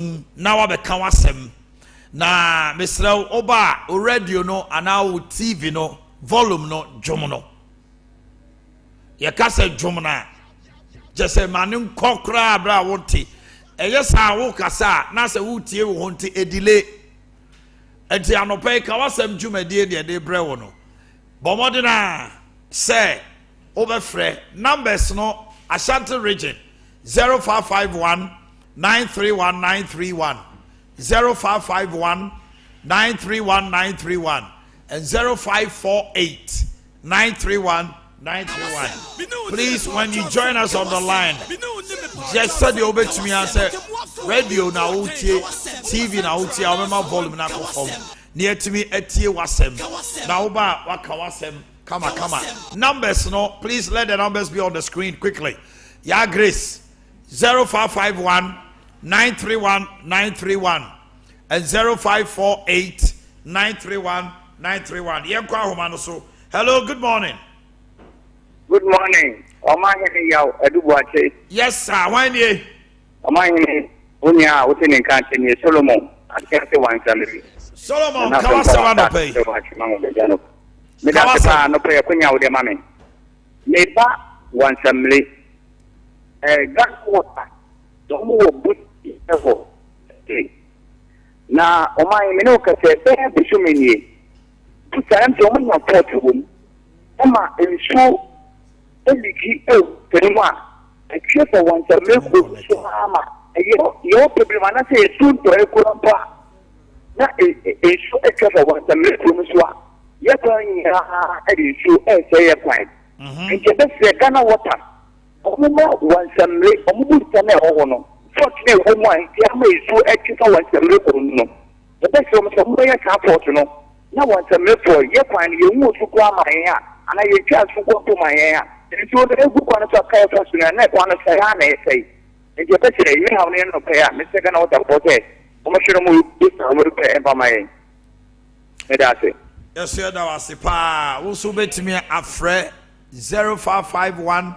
na wabɛka wasɛm na mesrɛ oba o radio no ana o TV no volume no dwom no yɛka sɛ dwom na jese mane nkɔ kra bra wonte ɛyɛ saa wo kasa na sɛ wotie wo honte edile enti anɔpɛ ka wasɛm dwumadie de brɛ wo no bɔmɔde na sɛ obɛfrɛ numbers no Ashanti region 0551 931 931 0551 931 931 and 0548 931 931. Please, when you join us on the line, just say the obey to me and say radio na utie, TV na utie, I remember volume na perform. Near to me etie wasem. Na uba waka wasem. Come on. Numbers no, please let the numbers be on the screen quickly. Ya Grace 0551 931 931 and 0548 931 931. Hello, good morning. Good morning. Omannhene Yaw, Boakye. Yes, sir. Why you? Omannhene Unya, within in country, Solomon. I can't say one salary. Solomon, Kawasa no pay. Kawasa no pay a kunya with the mammy. Neighbor, one family. Gas water. Don't move good. Now, Omannhene Minoka said, they have the shumini. Two times, Omannhene Portugal. Emma, and show. Eliki tenuma ekye for one to make so ama your problem na say soon to ekurapa na show ekye for one to make so ya kan ya e show e say ya kwan nke be se Ghana water omuma one samle omubu tane ho no fortune ho mo ya ma show ekye for one samle ko no the best from some ya ka port no na one samle for ya kwan ye wu su kwa ma ya ana ye twa su ko to ma ya so the good one to pay for soon and one say, I say, if you pay, you have no pay. Mr. Gano, the pote, I'm pay by my. That's it. Yes, sir. That was a pa. Also, bet me a fre 0551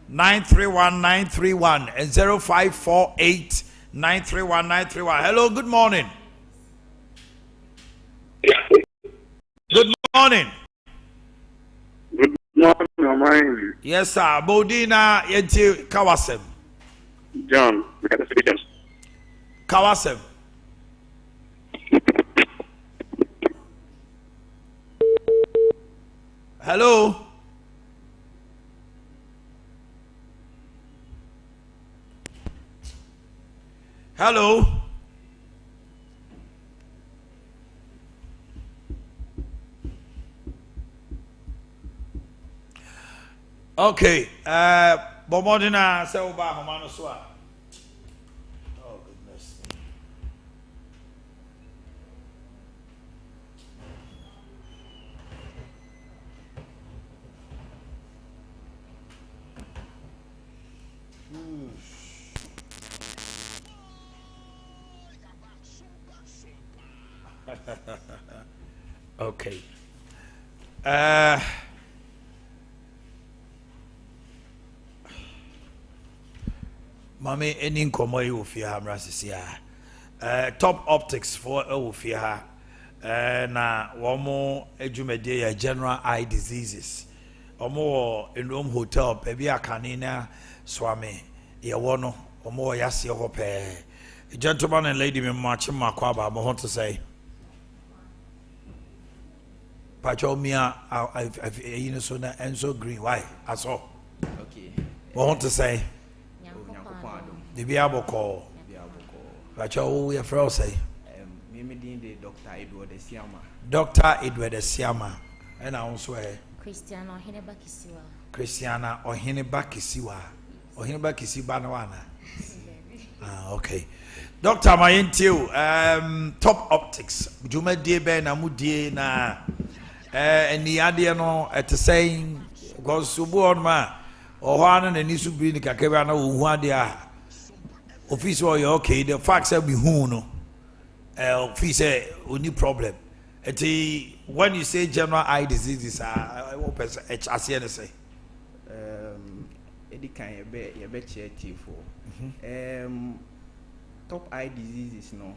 931 931 and 0548 931 931. Hello, good morning. Good morning. Yes, sir. Bodina yeti Kawasem. John, Kawasem. Hello. Hello. Okay, Bomodina Selba Homanoswa. Oh, goodness. Okay. Mami any nkomo yi ofia mrasisia top optics for ofia na womo edwumade ya general eye diseases omo enrom hotel baby akane na swami ye wono omo yase ho pe gentleman and lady me match makwa ba mo to say pacho mia you know so na enso green why aso okay what to say Bibi aboko. Pacho we afro say. Me din Dr. Edward Siama. Dr. Edward Siama. And I also Christiana Oheneba Kisiwa. Christiana Oheneba Kisiwa. Oheneba Kisiba no wana. Ah, okay. Dr. Mayentio, top optics. Juma die be na mudie na eni ade no at saying go subu on ma. Ohana na nisu bi ni kakebe na wo hu ade a office or okay, the facts have been who no office only problem. When you say general eye diseases, I hope I say Eddie can you bet for top eye diseases no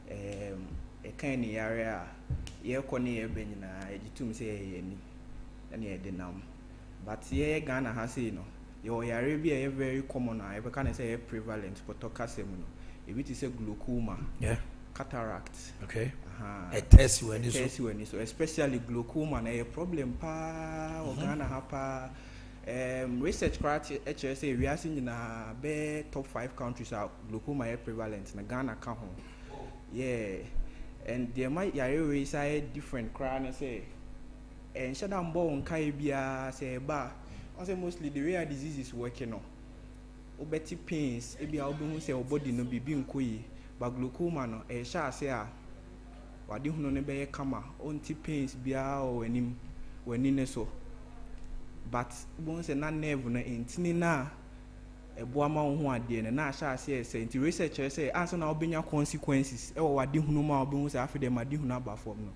a kind of area ye kone e benina ejitum say any and ye denam but ye Ghana has say no your Arabia very common I can say prevalent but tokasem no if it is a glaucoma cataract a test when so especially glaucoma na a problem pa or Ghana hapa research criteria HSA we are seeing in a top 5 countries are glaucoma prevalent na Ghana ka ho and there might yare say different crown say and shadam bon kai bia say ba I say mostly the rare disease is working on obeti pains ebi a obi hu say body no bibi nkoyi but glaucoma no e sha say a wade hu no ne be kama onti pains bia o anim wani ne so but bon say na nerve no entini na ebo ama ho ade ne na sha say say researchers say answer na obenya consequences e wade hu no ma obi hu say afide ma de hu na ba form no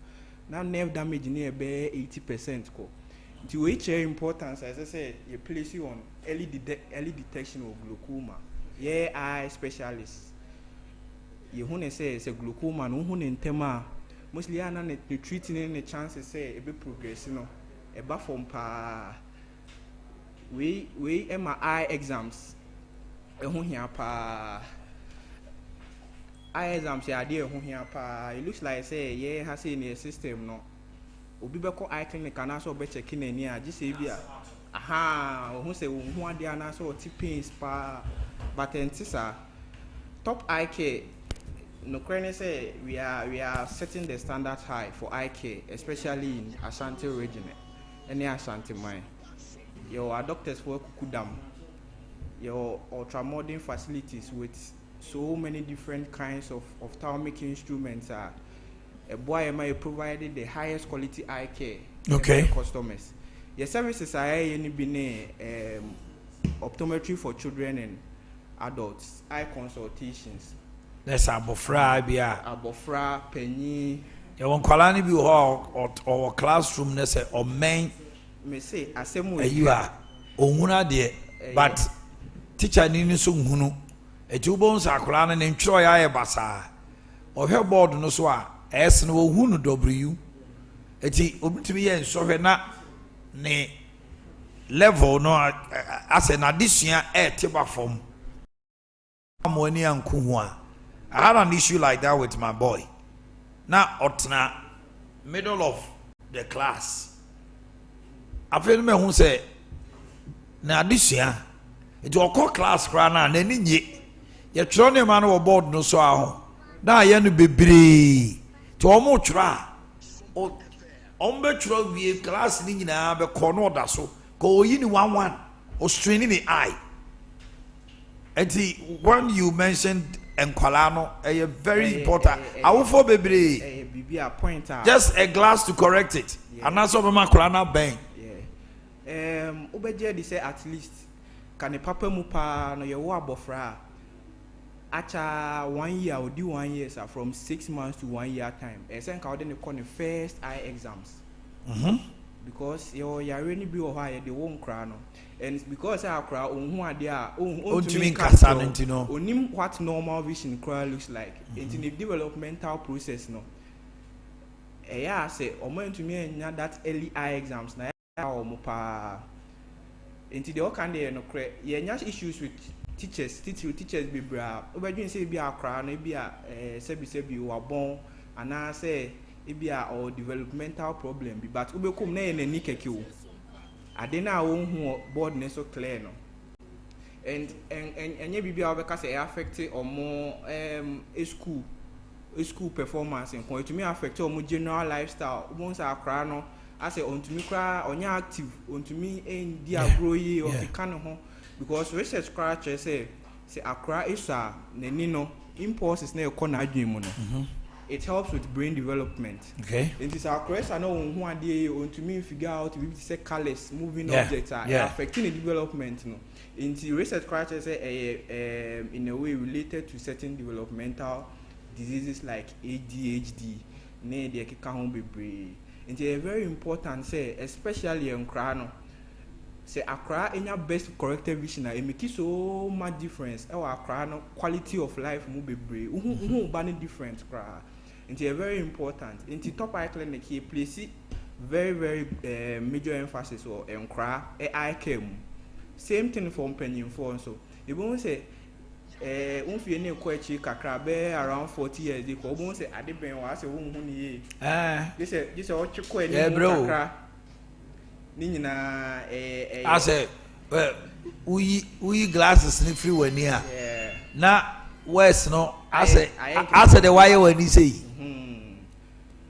na nerve damage ne be 80% ko to which importance as I say you place you on early detection of glaucoma eye specialist you who say it's a glaucoma no who ntema mostly ana ne treating any chances say e be progress no e ba form pa we my eye exams e ho hia pa eye exams ya dey ho hia pa it looks like say has in the system no obi be ko eye clinic ana so be check na ni a just say bia who say who ade ana so ti pains pa but entisa top eye care no currently say we are setting the standard high for eye care especially in Ashanti region any Ashanti mine your doctors for Kukudam your ultramodern facilities with so many different kinds of ophthalmic instruments are a boy am I provided the highest quality eye care to customers. Your services are any been optometry for children and adults, eye consultations. That's abofra bia. Abofra penny. You want kwalani bi ho or classroom na say or main. Me say asemu you are ohuna de but teacher ni so hunu. Etubo nsa akwala na ntwiro ya ye basa. Ohwe board no so a es no hunu w eti obitumi ye nsohwe na ne level no as an addition tiba form amoni anku ho a I had an issue like that with my boy now otna middle of the class I feel me hu say na addition it will call class kra na ni nye ye tro ne ma no board no so aho na ye no bebre to omo twa ombetro wie class ni nyina be kono da so ko yi ni 11 o straining the eye enti when you mentioned enkwala no very important awofo bebre bibia point just a glass to correct it and also be makwala na ben obeje di say at least kan papa mu pa no ye wo abofra acha 1 year or do 1 year from 6 months to 1 year time esen ka odin call the first eye exams because your already be o high the won cry no and because I cry ohun ade a ohun kasa no onim what normal vision cry looks like in the developmental process no say omo ntumi enya that early eye exams na omo pa into the kind dey no cry ye nya issues with teachers be bra obedwin say bi akra na bi sebi wa bon ana say e bi or developmental problem bi but obekom na ye nani keke o ade na wo hu board ne so clear no and enye bi obeka say affect omo school performance en ko etumi affect omo general lifestyle omo say akra no ase ontumi kra onya active ontumi ndi agro yi o fika no ho because research criteria say akra is a nenino impulses na ekọ na adwen mu no it helps with brain development it is akra is no hu ade ontumi figure out we say colors moving objects are affecting the development no into research criteria say in a way related to certain developmental diseases like ADHD na dey keka ho bebre. It's very important say especially in crano say Accra enya best corrected vision e make so much difference e wa Accra no quality of life mu bebre uhu ba different cra nti very important nti top eye clinic here place very major emphasis or enkra eye care mu same thing for pension for so you won't say unfie ne ko achi kakra be around 40 years dey ko won't say ade ben wa say won hu ni this say o chiko ani kakra ni nyina I say we glasses ni free wani a na west no I say the why wani say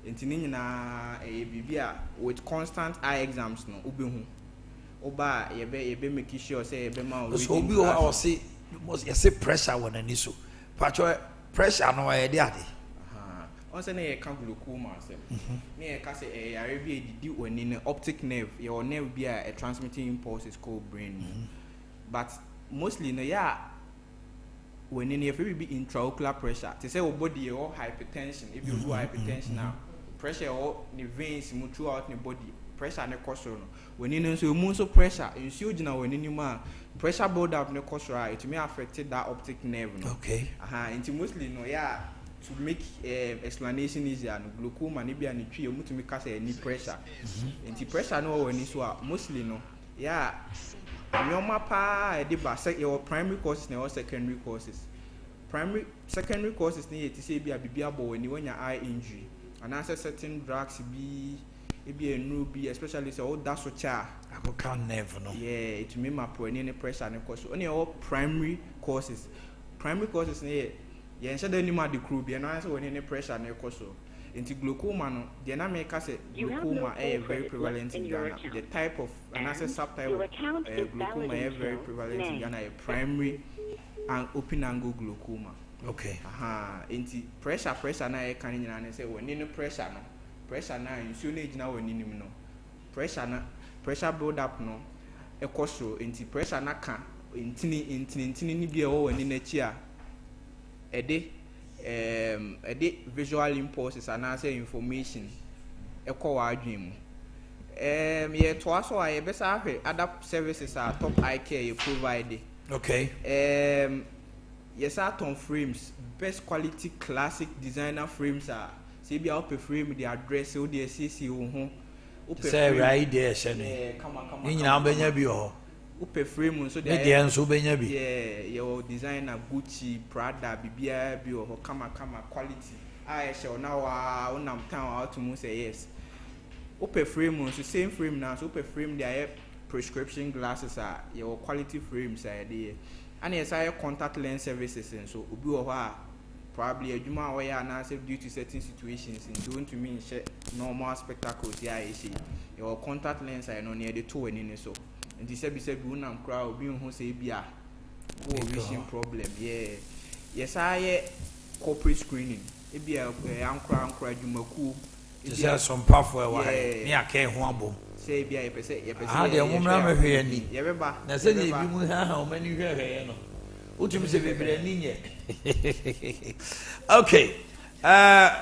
enti ni nyina bibia with constant eye exams no obehu oba yebe make sure say yebe ma so obi o say you must say pressure when ani so patcho pressure no e dey ade on say na ye kan glaucoma say na ye ka say yare bi edidi wani ne optic nerve your nerve bi a transmitting impulses called brain but mostly no ya when in if be intraocular pressure to say your body or hypertension if you do hypertension now pressure or the veins move throughout the body pressure ne cause no when in so mu so pressure in so gina when in ma pressure build up ne cause it may affect that optic nerve no okay into mostly no yeah to make explanation easier no glaucoma ne bia ne twi mu to make us any pressure into pressure no when so mostly no yeah nyoma pa e de ba your primary courses na or secondary courses secondary courses ne yeti say bia bibia bo when you eye injury and answer certain drugs be a new be especially say all that so cha I can't never know yeah it me map any pressure ne course only all primary courses ne ye ensure the animal the crew be and answer when any pressure ne course into glaucoma no the na make say glaucoma is very prevalent in Ghana the type of another subtype of glaucoma is very prevalent in Ghana a primary and open angle glaucoma okay into pressure na e kan nyina say when any pressure na nsuo na gina wani nim no pressure build up no e koso into pressure na ka intini ni bia wo wani na chi a ede visual impulses and answer information e ko wa adwen mu ye to aso a ye besa hwe other services are top eye care you provide okay yes atom frames best quality classic designer frames are say bia op frame the address o the cc wo ho op say right there shene ni nyina benya bi ho op frame so there dey nso benya bi your designer Gucci Prada bibia bi ho kama quality I shall now unam town out to mu say yes op frame so same frame now so op frame there prescription glasses are your quality frames are there and yes I contact lens services and so obi wo ha probably adwuma we ya na due to certain situations and don't to mean normal spectacles ya issue your contact lens I no near the two any so and this be said we unam kra obi hu say bia go vision problem yes I corporate screening e bia ankra adwumaku e bia Sompa for wa me aka ho abom say bia ye pese de mumra me hwe ani ye beba na se ne bi mu ha o mani hwe hwe no utumi se bebre ni nye okay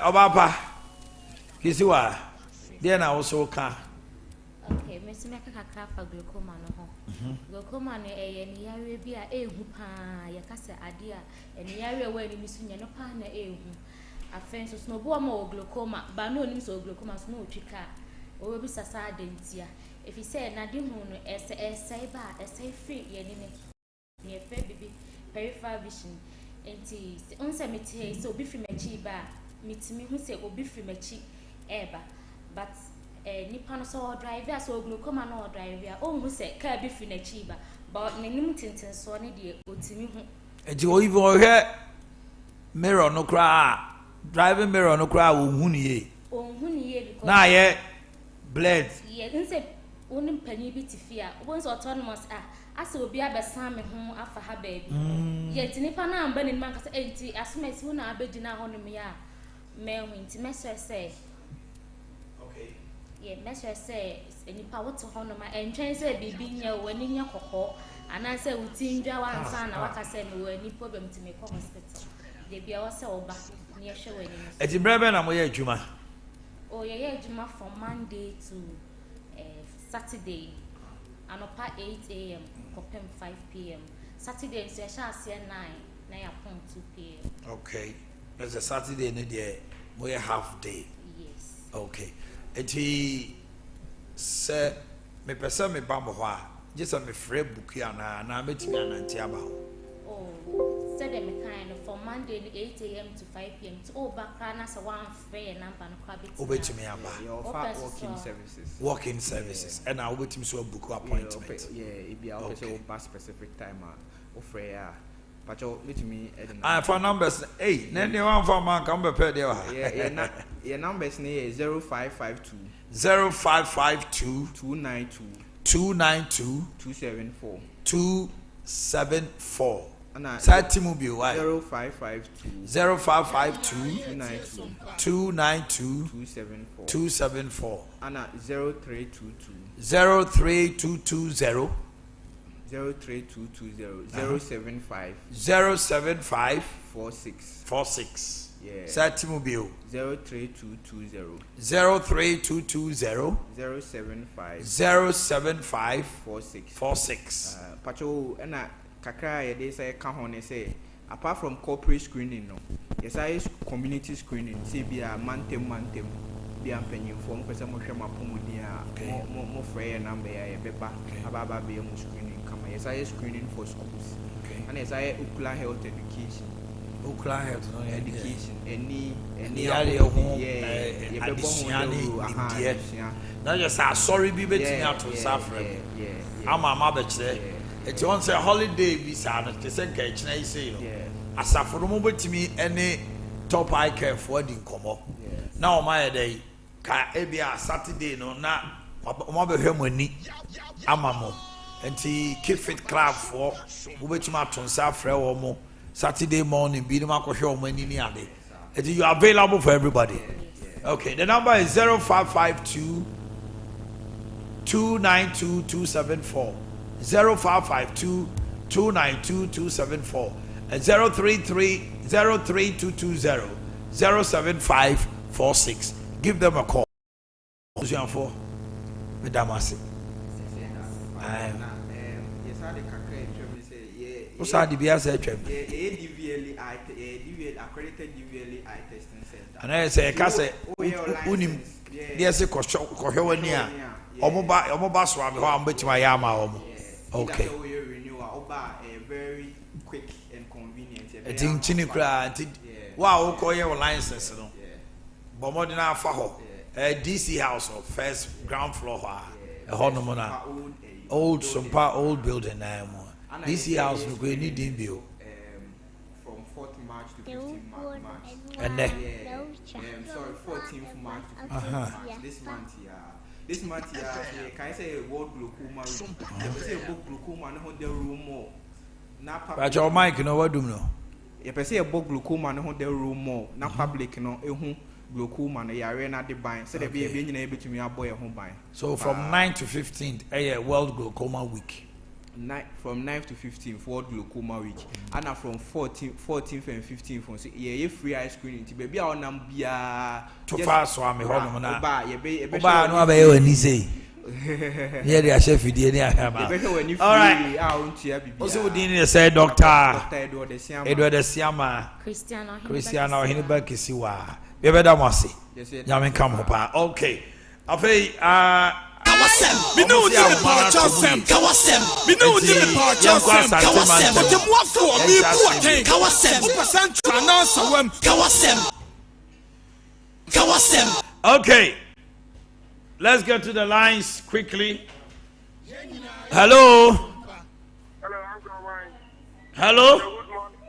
obapa kisiwa de na wo so ka okay me se me ka kakra fa glaucoma no ho glaucoma no ni yare bi a ehu pa ya kase Adea ni yare wa ni misu nya no pa na ehu afen so no bo ma glaucoma ba no ni so glaucoma so no twika o bi sasa adentia if you say na di hu no esai ba esai free ye ni ne fe bibi peripheral vision enti onse meti so obi free machi ba mitimi hu se obi free machi eba but nipa no so drive so glaucoma no drive ya o hu se ka bi free na chi ba but nenim tintin so ne de otimi hu enti o even o he mirror no kra driving mirror no kra wo hu ni ye because na ye bled ye nse onim pani bi tifia won so autonomous asa obi abesan me ho afa ha ba bi ye tinipa na amba ni man kasa enti asomasi hu na abegina ho no me ya me hu enti meso say okay ye meso say enipa wo to ho no ma entwen say bibi nya wani nya kokko ana say utinjwa wansa na wakasa me wani problem ti me ko hospital de bia wo say oba ni ehwe wani eti brebe na mo ye adwuma oh ye adwuma from Monday to Saturday anopa 8 a.m. kopem 5 p.m. Saturday nso ya sha ase 9 na ya pon 2 p.m. Okay. There's a Saturday in there. We half day. Yes. Okay. Eti se me pesa me ba mo ho a just me free book ya na metimi ananti aba. Oh, said them kind of from Monday 8 a.m. to 5 p.m. to back na so one free number no kwabeti. Obetimi aba. Your walk-in services. Walk-in services. And I obetimi so book appointment. Yeah, it be our specific time offer ya. But you let me for numbers, hey, nene one for man come prepare there. Yeah, your numbers ne 0552 0552 292 274 274. And Sati mobile why 0552 0552 292 274 and 0322 03220 075 075 46 yeah Sati mobile 03220 03220 075 46 Pacho and kakra they say kahone say apart from corporate screening no yes I community screening say be a mantem be am penny form pesa mo hwe mapomudi a mo free number ya beba ababa be mo screening kama yes I screening for schools and yes I ocular health education any area home na just sorry be betting out to suffer ama be kire it won't say holiday visa no te say ka kire say no asafo mo betimi any top eye care for the nkomo na o ma dey ka ebia Saturday no na mo be hwe mani ama mo enti keep fit club for wo betimi aton safre wo mo Saturday morning be no akwo hwe o mani ni ade enti you are available for everybody. Okay, the number is 0552 292 274 0552 292 274 and 033 03220 075 46. Give them a call. For Madam Asi. What's that? The BS accredited DVLA eye testing center. And I say, Casse, Unim, yes, a Koshawania, Omoba Swab, how I'm betting my yama. Okay. A very quick and convenient. I think Chinicra, wow, call your license. Bomodina Faho, a DC house of first ground floor, a Honomona, old Sompa, old building. DC house, we need in view. From 4th March to 15th March. And then, sorry, 14th March to 15th March. This month, can I say a word glaucoma? I say a book glaucoma and hold the room more. But your mic, you know what do you know? If I say a book glaucoma and hold the room more, not public, you know, glaucoma and a arena de buying, so they be able to me a boy at home buying. So from 9 to 15th, a World Glaucoma Week. From 9th to 15th, World Glaucoma Week, and from 14th and 15th, yeah, free eye screening. Baby, our number too fast, so I'm a home. No, yeah, they are chef. All right. Also, we say Doctor Edward Siama, Christiano Hineba Kisiwa. We better must see. Yamin come up. Okay. Me know the Kawasem. Me know the Kawasem. But the what for me Boakye Kawasem. Kawasem. Okay. Let's get to the lines quickly. Hello. Hello. Good morning.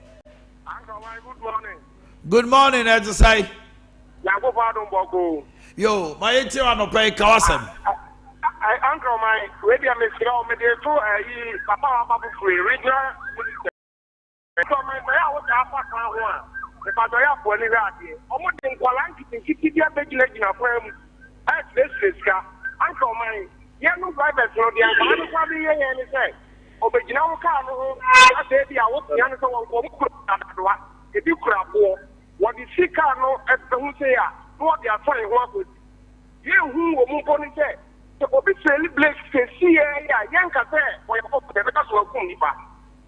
Uncle Mike, good morning. Good morning, exercise. Yo, my 8 no pay Kawasem. Uncle Mike, maybe I'm a girl, maybe Papa free regional. So my was the Patoya for any radio. Almost in Qualanki, Kitty, Begin of firm. As this is Uncle Mike, young drivers, no, the Uncle probably any say. Original car, I said, I was the answer one. If you could have what the sick car no at the Husea, what they are trying to work with. You who will move on and say. obi seli blake sesi ya yanka se o ya ko be ka so kun nipa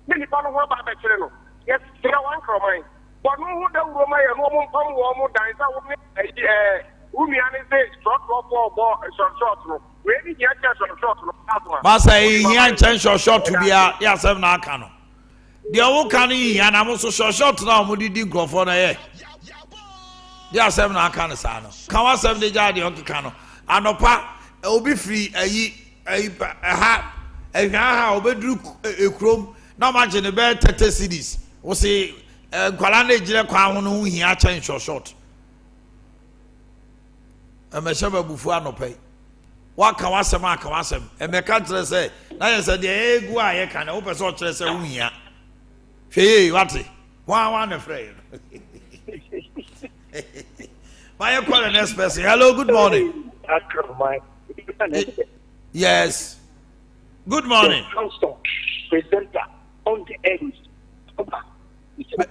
ni nipa no ho ba be kire no yes tira wan kroman but no hu da uro ma ye no mo pam wo mo dan sa wo umi ani se short no we ni ya cha short no masa hian chen short to bia ya sem na aka no de wo kan hian na mo so short na mo didi grofo na ye ya sem na aka no sa no kan wa sem de ja de okeka no anopa obi free ayi ha obedru ekrom na ma je ne be 30 cedis wo se kwala na ejire kwa ho no hian chen short emeshaba bufu anopai waka wasem emeka kire se na ye se de egu a ye kan wo pese o kire se wo hia hweye wate wa na frey my call the next person. Hello, good morning. Yes, good morning. Presenter on the end.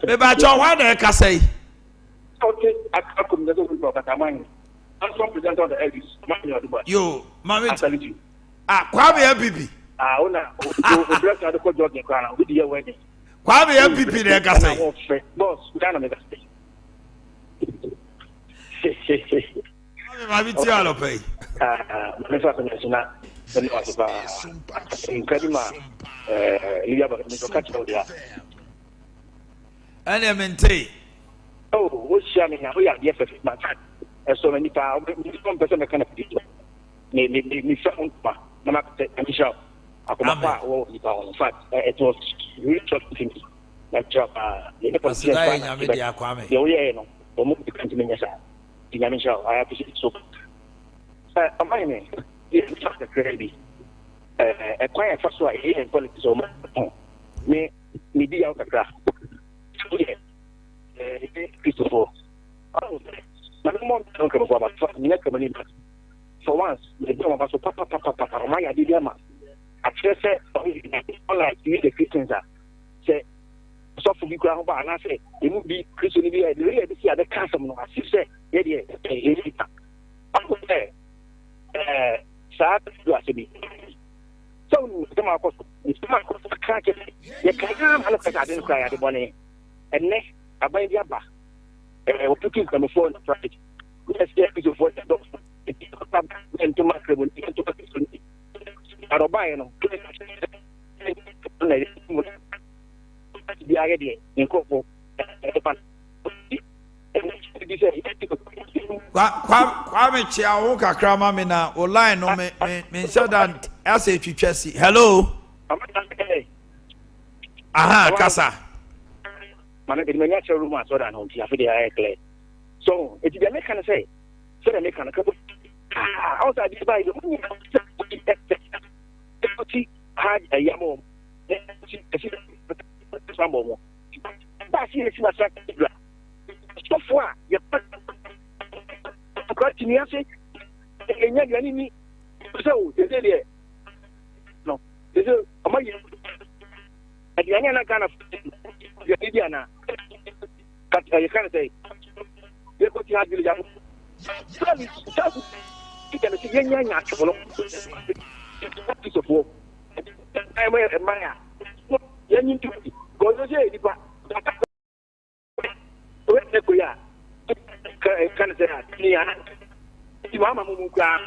Maybe I don't want to say. I'm from presenter on the edges. You, mommy. Kwame MPP. Bless the court judge in Crown with the wedding. Kwame MPP, there, Casay. Boss, we don't make a stay. I will tell you, pay. Incredible. You have a catch out there. And I maintain. Oh, what's sharing now? We are the FF, my friend. So many power, some person kind of people. Me found my Michelle. I come back, in fact, it was really shocking to me. That job, the Michelle, I appreciate so. Omannhene, it's just a crazy. A quiet first way here in politics. Me be out of craft. Christopher. For once, the don't want to papa, my idea, man. I just said, like you, the Christians are say, so for you, ground, and I say, it would be Christian, the other custom, as you say, yeah, I'm going to say, sad to be. So, the Marcos, it's Marcos, I can't get it. You can't look at I didn't cry at the money. And next, I buy the Abba. We're looking for the phone traffic. Let's get to voice the doctor. And to my crib, and to I don't buy no. The idea in Coco. Kwame Chia Woka Krama Mina, or line no me said that as a Chessy. Hello. Aha, Casa. Man, it may natural room as well. So, it's the American say, so the American couple outside this by the had a yamo. That's it. So far, you're continuously. Enemy. So, the no, this is a million. At the end, kind of Indiana. You can't say. You put your hand down. You can see young natural. Piece of work. I'm a man. You need to go to say, can say, you are Muka.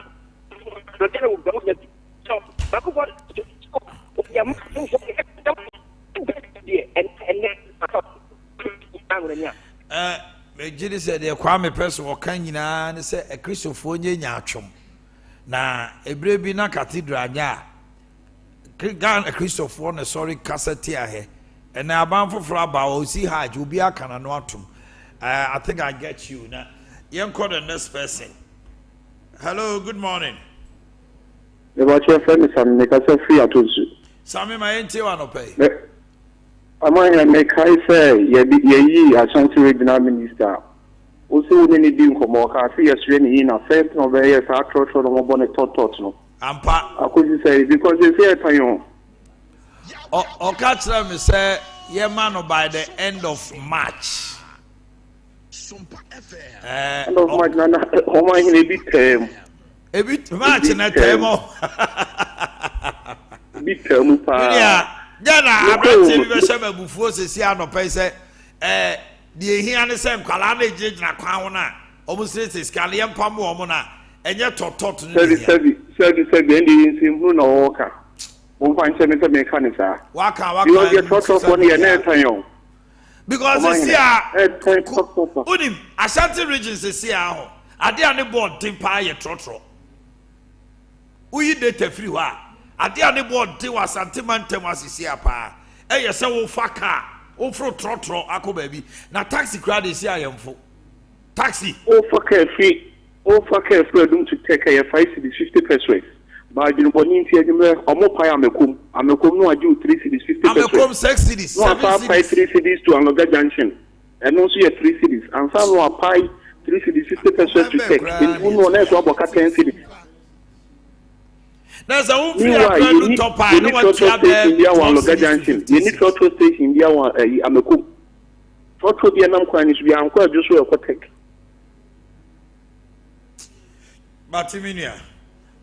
The general government. So, Jiri said the Kwame person or can you and say a Christopher Nyachum. Na Ebrebi na cathedral nya. Gan a Christopher sorry cassette here. And now bound for Fraba, see how you be a cananotum. I think I get you now. Young call the next person. Hello, good morning. About your friend is some make us free at all. Sammy, my auntie want to pay. Omannhene make I say, ye Ashanti regional minister. Also, we need to come more. I see us really in a first of the years after the bonnet tot no. Ampa. I could say because they say Payon. Or catch them say, yeah, man, by the end of March. End of March, Omannhene big A bit much in a table. Bit term pa. Gana abranche bi shema bufuo sesi anope se die hia ne sem kwala na ejina kwan na omo straight scale yem pam omo na enye totot ne Sebi ndi nsimbu na woka. Mo fan se me mekanisa. Waka You get trot for near na tan. Because sesi a unim Ashanti region sesi a ho ade ane board timpa ye trotro. Uyi data free wa Adea ne board te was antimantem asisi apa. Eye se wo fa car, wo fro trotro akọ baabi. Na taxi crowd is here ayemfo. Taxi. O for car free dum to take a 5 cedis 50 pesos. But you know nti adime omo pai amekom no aju 3 cedis 50 pesos. Amekom 6 cedis 7 cedis. 5 3 cedis to Anloga Junction. And also your 3 cedis. And some no pai 3 cedis 50 pesos to take. In no na so aboka 10 cedis. There's a woman who is top high. No one to India one Loga Junction. You need to station India one Amekum. What would be a number is we are quite just well protect. Batiminia.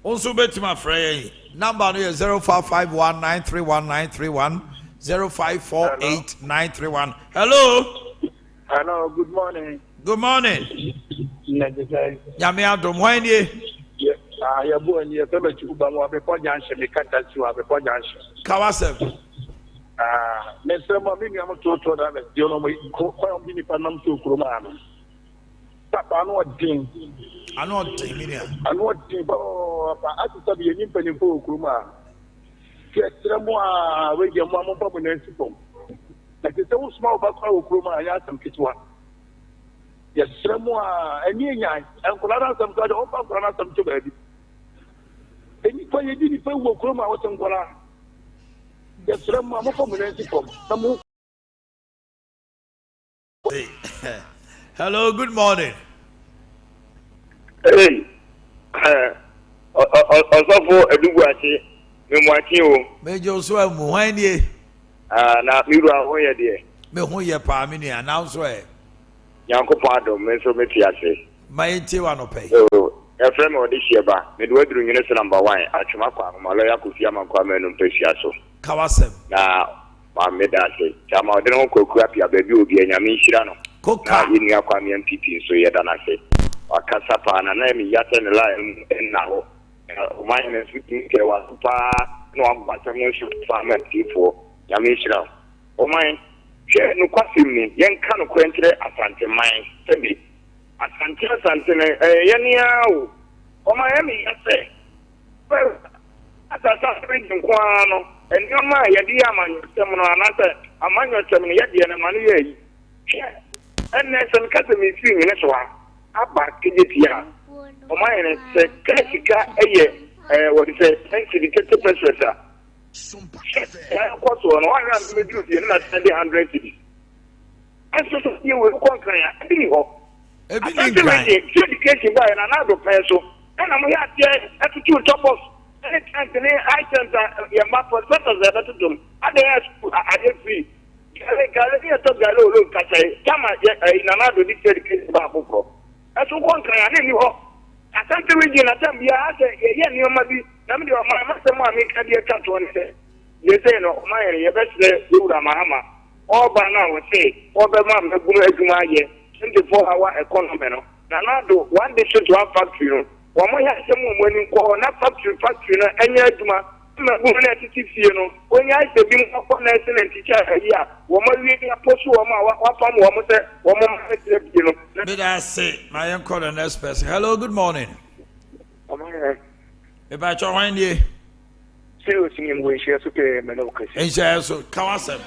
Also, bet my friend. Number is 0551931931 05489331. Hello. Hello. Good morning. Good morning. Yami Adam, when you? Ya bu ani efeme chuba mo abepo janse me kanta si wa abepo janse Kawasem me sema mimi am to na me dio no mo ko bi ni panam to kuro ma no papa no odin minia anu odin ba pa ati sabi ye nimpa ni po kuro ma ke tremo a we je mo pa mo na nsipom na ke se wo sma ba kwa kuro ma ya sam kitwa ya tremo a eni nya en kula na sam ka do pa kula na sam to ba di eni pa ye di pa wo kuro ma wo sam kula ya tremo mo pa mo na nsipom na mo. Hello, good morning. Hey, Osofo Eduguachi, Memwachi o. Major so mu when ye Na miru ahoye de. me hu ye pa me ni announce we. Yankopon adom me so meti ase. My tea one pay. So, e frame odishie ba, me do aduru nyine so number 1, atwema kwa malo ya kofia manko amenu mpehia so. Kawasem. Na ma me da se. Chama ode no koku apia baby obi anyame nhira no. Koka. Yini akwa me MPP so ye da na se. Wakasa pa na mi yate ne la na ho. Omannhene ke wa pa no agbata mo shi farmer tifo nyame nhira. Omannhene hwe no kwasim ni yenka no kwentre asante man sebi asante ne yeni awo Omannhene yase asasa region kwa no enyoma yedi amanyo tem no anase amanyo tem ne yedi ne manu yi enne sen kase mi fi ne so aba kejetia Omannhene se kasika eye what is it 30% Sompa. Cost on 100 million, not 100 cities. And so you will conquer anyhow. Education by another person, and I'm here at the 2 top of any items your map for settlers that to them. I didn't free. Galeria to Galo, look at in another dedicated Babu. As you conquer anyhow. I can't region at them. Yeah, you might be. Namdi wa master make a dear cat one say. You say no, my your best Lura Mahama. All by now say, all the man the Guru Ejuma ye, 24-hour economy. Nanado, one day should have factory. One more has someone when you call not factory, and Yajuma, when I say being upon and teacher here, woman reading a post woman, But I say, my uncle and next person. Hello, good morning. If I join you, Seriously, we share to pay Menokas. and share so Kawasem.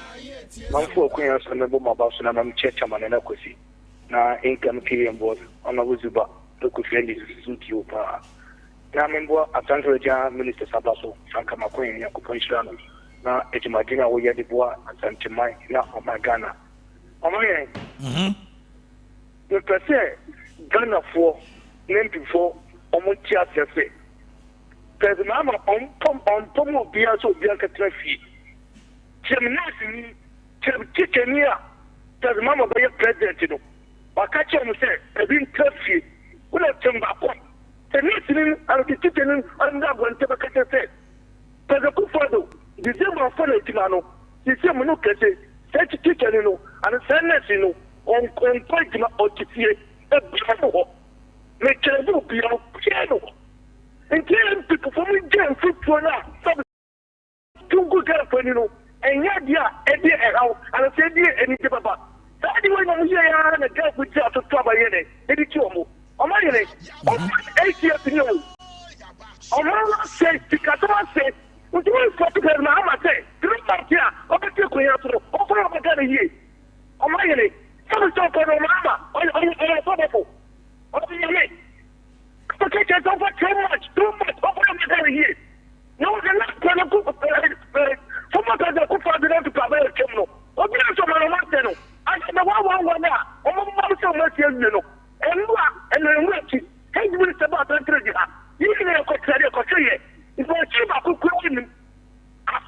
My 4 queens and the Boma Boss and I'm Churchman and Equity. Now, income killing board on a Wuzuba, the Kufendi suit you. Now, member at Androja Minister Sabaso, Franka McQueen, Yakuponshano. Now, it's my dinner we had the boy at Santimai, now on my Ghana. On my end, the per se, Ghana for, name before, almost just a because Mamma on Pomo Bia so Bianca Traffic. Termination, Chickenia, does Mamma be a president? But catch him say, a being Traffic, when I turn back on. The next kitchen and the kitchen and that one table can say. Pezako Fado, the same of Fonetino, the same Munukete, such kitchen, and sadness, on point or to see a piano. Make a piano. And telling people for me, Jam food for now. Two good girl, and Yadia, Adea Akye, and I said, dear, any papa. Anyway, I'm here and a girl with you to trouble Yene, Eddie Chomo. Omannhene, 8 years ago. Omannhene said, because I said, what do you want to tell me? I'm saying, three months here, I'll be taking you to over a year. Omannhene, some talk on Mama, on a photo. What do you mean? Okay, it's over too much, over a year. No, they're not going to go someone can go for the to cover a criminal. What do you want? I said, the one now, I'm so much, and then what? Hey, you will about the treasure. You can have a it's a cheap up question.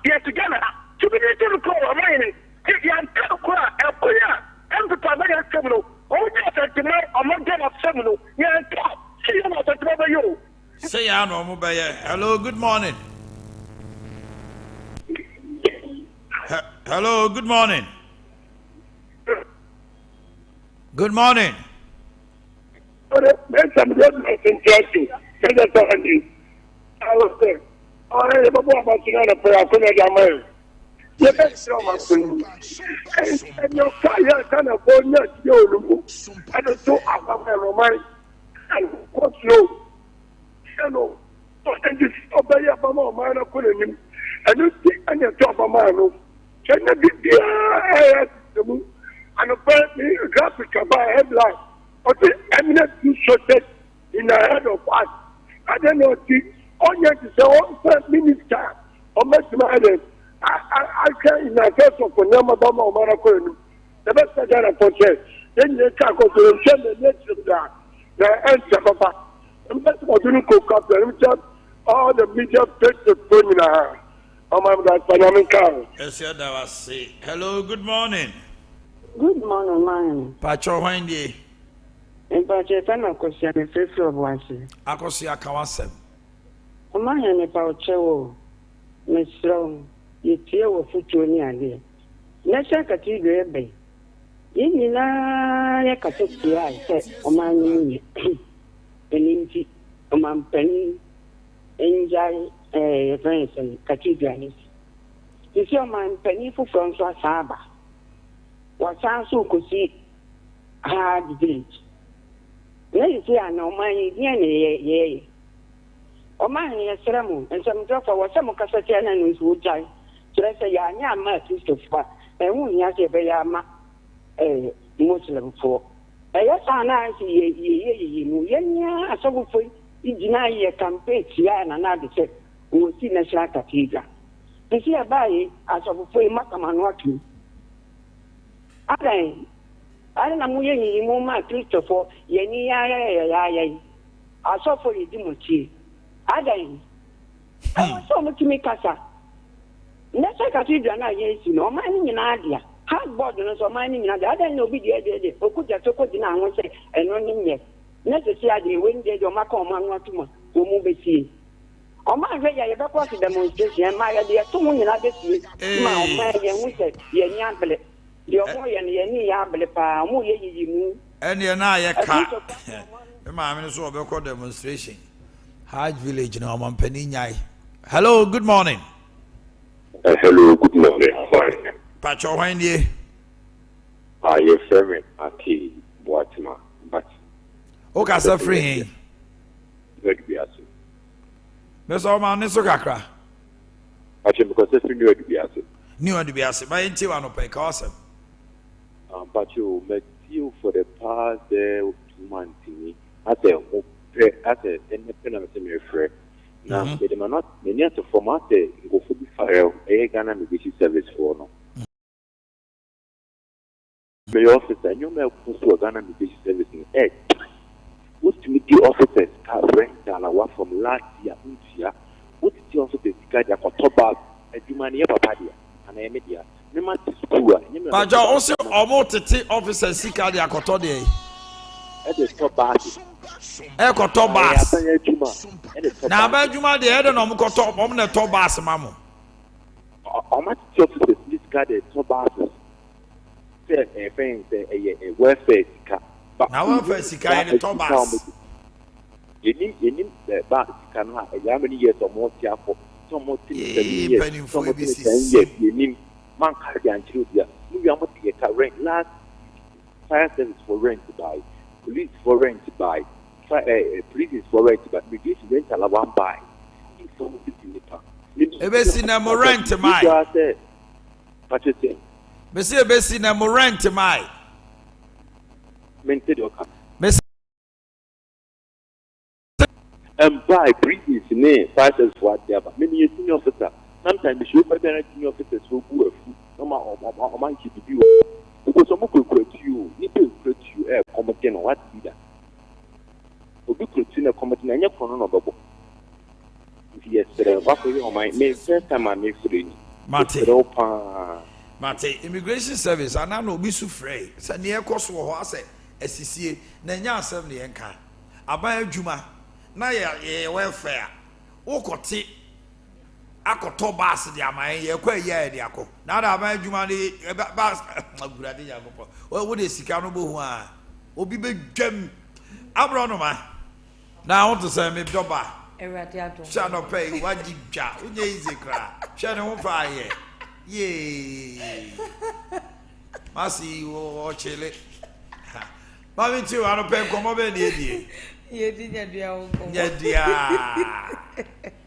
Yes, together. To be able to call a man, if you have to cry, and the primary criminal, all that tonight, among them of seminal, yeah, see you not at you. Say, I know, Mubaya. Hello, good morning. Hello, good morning. Good morning. There's some good interesting. I was there. I had a about to pray. I couldn't get my. You better show my friend. And your fire kind of born you. I don't so about my romance. And what's low? Hello. And this obey up my man. I couldn't. And you see, and you talk about my. Can you be there? And apparently, graphic by headline. But the eminent you shot in the head of us. I don't know. Onye ti sɛ ɔmpɛ minister ɔmɛtuma ɛdɛ aka inafɛs of onyama bama ɔmara kɔ enum ɛbɛsɛ ghana pɔtɛ yɛnyɛ ka akɔtɔ nkyɛn na ɛnyɛ kyerɛ da na ɛnkyɛ papa ɛbɛsɛ ɔdunu ko kapɛ ɛnkyɛn all the media places fo nyinaa ɔmam da panyamin kaa. ɛsɛ da wa se. Hello, good morning. Good morning, man. Pacho Wendy. And Pacho, if I'm not questioning the first of one, Akosia Kawasem. Omannhene Paucho, Miss Sloan, you tear of Futuani idea. Nasa Cathedral Bay. In a Cathedral, I said, Omannhene, Penny, Oman Penny, Enjoy a friends and cathedrals. You see, Oman Penny for Francois Saba. Was also could see hard village. Let us say, I know my yea. Omannhene Seramu, and some drop for some Cassatian and would die. So I say, I am a Christopher, and won't have a Bayama a Muslim for. Yes, I see ye, I saw for you deny a campaign, and another said, who will see National Cathedral. You see a bay as of a free Macaman watching. I don't know more Christopher, Yenny, I saw for you, Dimothy. I was so much to me, Casa. Let's take a children, yes, you know, mining in Adea. Hard borders or mining in Adea. I don't know, be the idea, or could just talk in our say, and running yet. Necessarily, when they don't make on one or two, who move a sea. On my way, I ever crossed the demonstration, and my idea, 2 million others, my young said, Yan the Omoy and Yenny Abelepa, Moye, and you're now a car. My minister of a demonstration. Hard village, no, Omannhene Yaw. Hello, good morning. Hello, good morning. Fine. Pacho Wendy. Your favorite Akye Boakye, but. Okay, so free. Good be as. Miss Omannhene Sokakra. Actually, because it's new to be as. New to be as. By into one of a awesome. But you met you for the past 2 months. As a independent friend. Now, they are not many to format a go for the fire, a Ghana Medici service for no. My officer, you may go to a Ghana Medici service in egg. What to meet the officers are rent from last year, what is the officers guide a October, a Jumania Papadia, and a media. But you also almost officers seek out the Acotode at the top party. Ekoto bus. Na aba adwuma de e de no mkoto om na to bus mamo. Omat officers this guy the to bus. Say a friend say a welfare sika. Na welfare sika in the to bus. You need the bus can have how many years or more for some more 10 years. Some more 10 years you need man carry and children. You are not get rent last fire service for rent to buy, police for rent to buy, police is for rent to buy, reduce rent ala one buy. Ebesi na mo rent mai. Purchasing. Besi ebesi na mo rent mai. Maintain your car. And buy police name fire service for there, but many senior officer. Sometimes the show for senior officers will go a food. No man keep you. Because someone could create you, people create you, commenting on what be that. Or you could see a commenting on your phone on bubble. Yes, what for you on my main first time I make free. Mate, immigration service, and I know Bisu Frey, Sania Koso Hose, SCCA, Nanya Assembly and Car. Abaya Juma, Naya, welfare, Okoti. Akoto bas dia man ye kwa ye dia ko na da ban adwuma ni bas agurade ya ko wo de sika no bo hu a obi be dwam abro no ma na want to say me doba erade adom sha no pay waji dwa unye easy kra sha ne ho fa ye masi wo chele ba mi ti wa no pay komo be ni edie ye di nyadua wo komo nyadia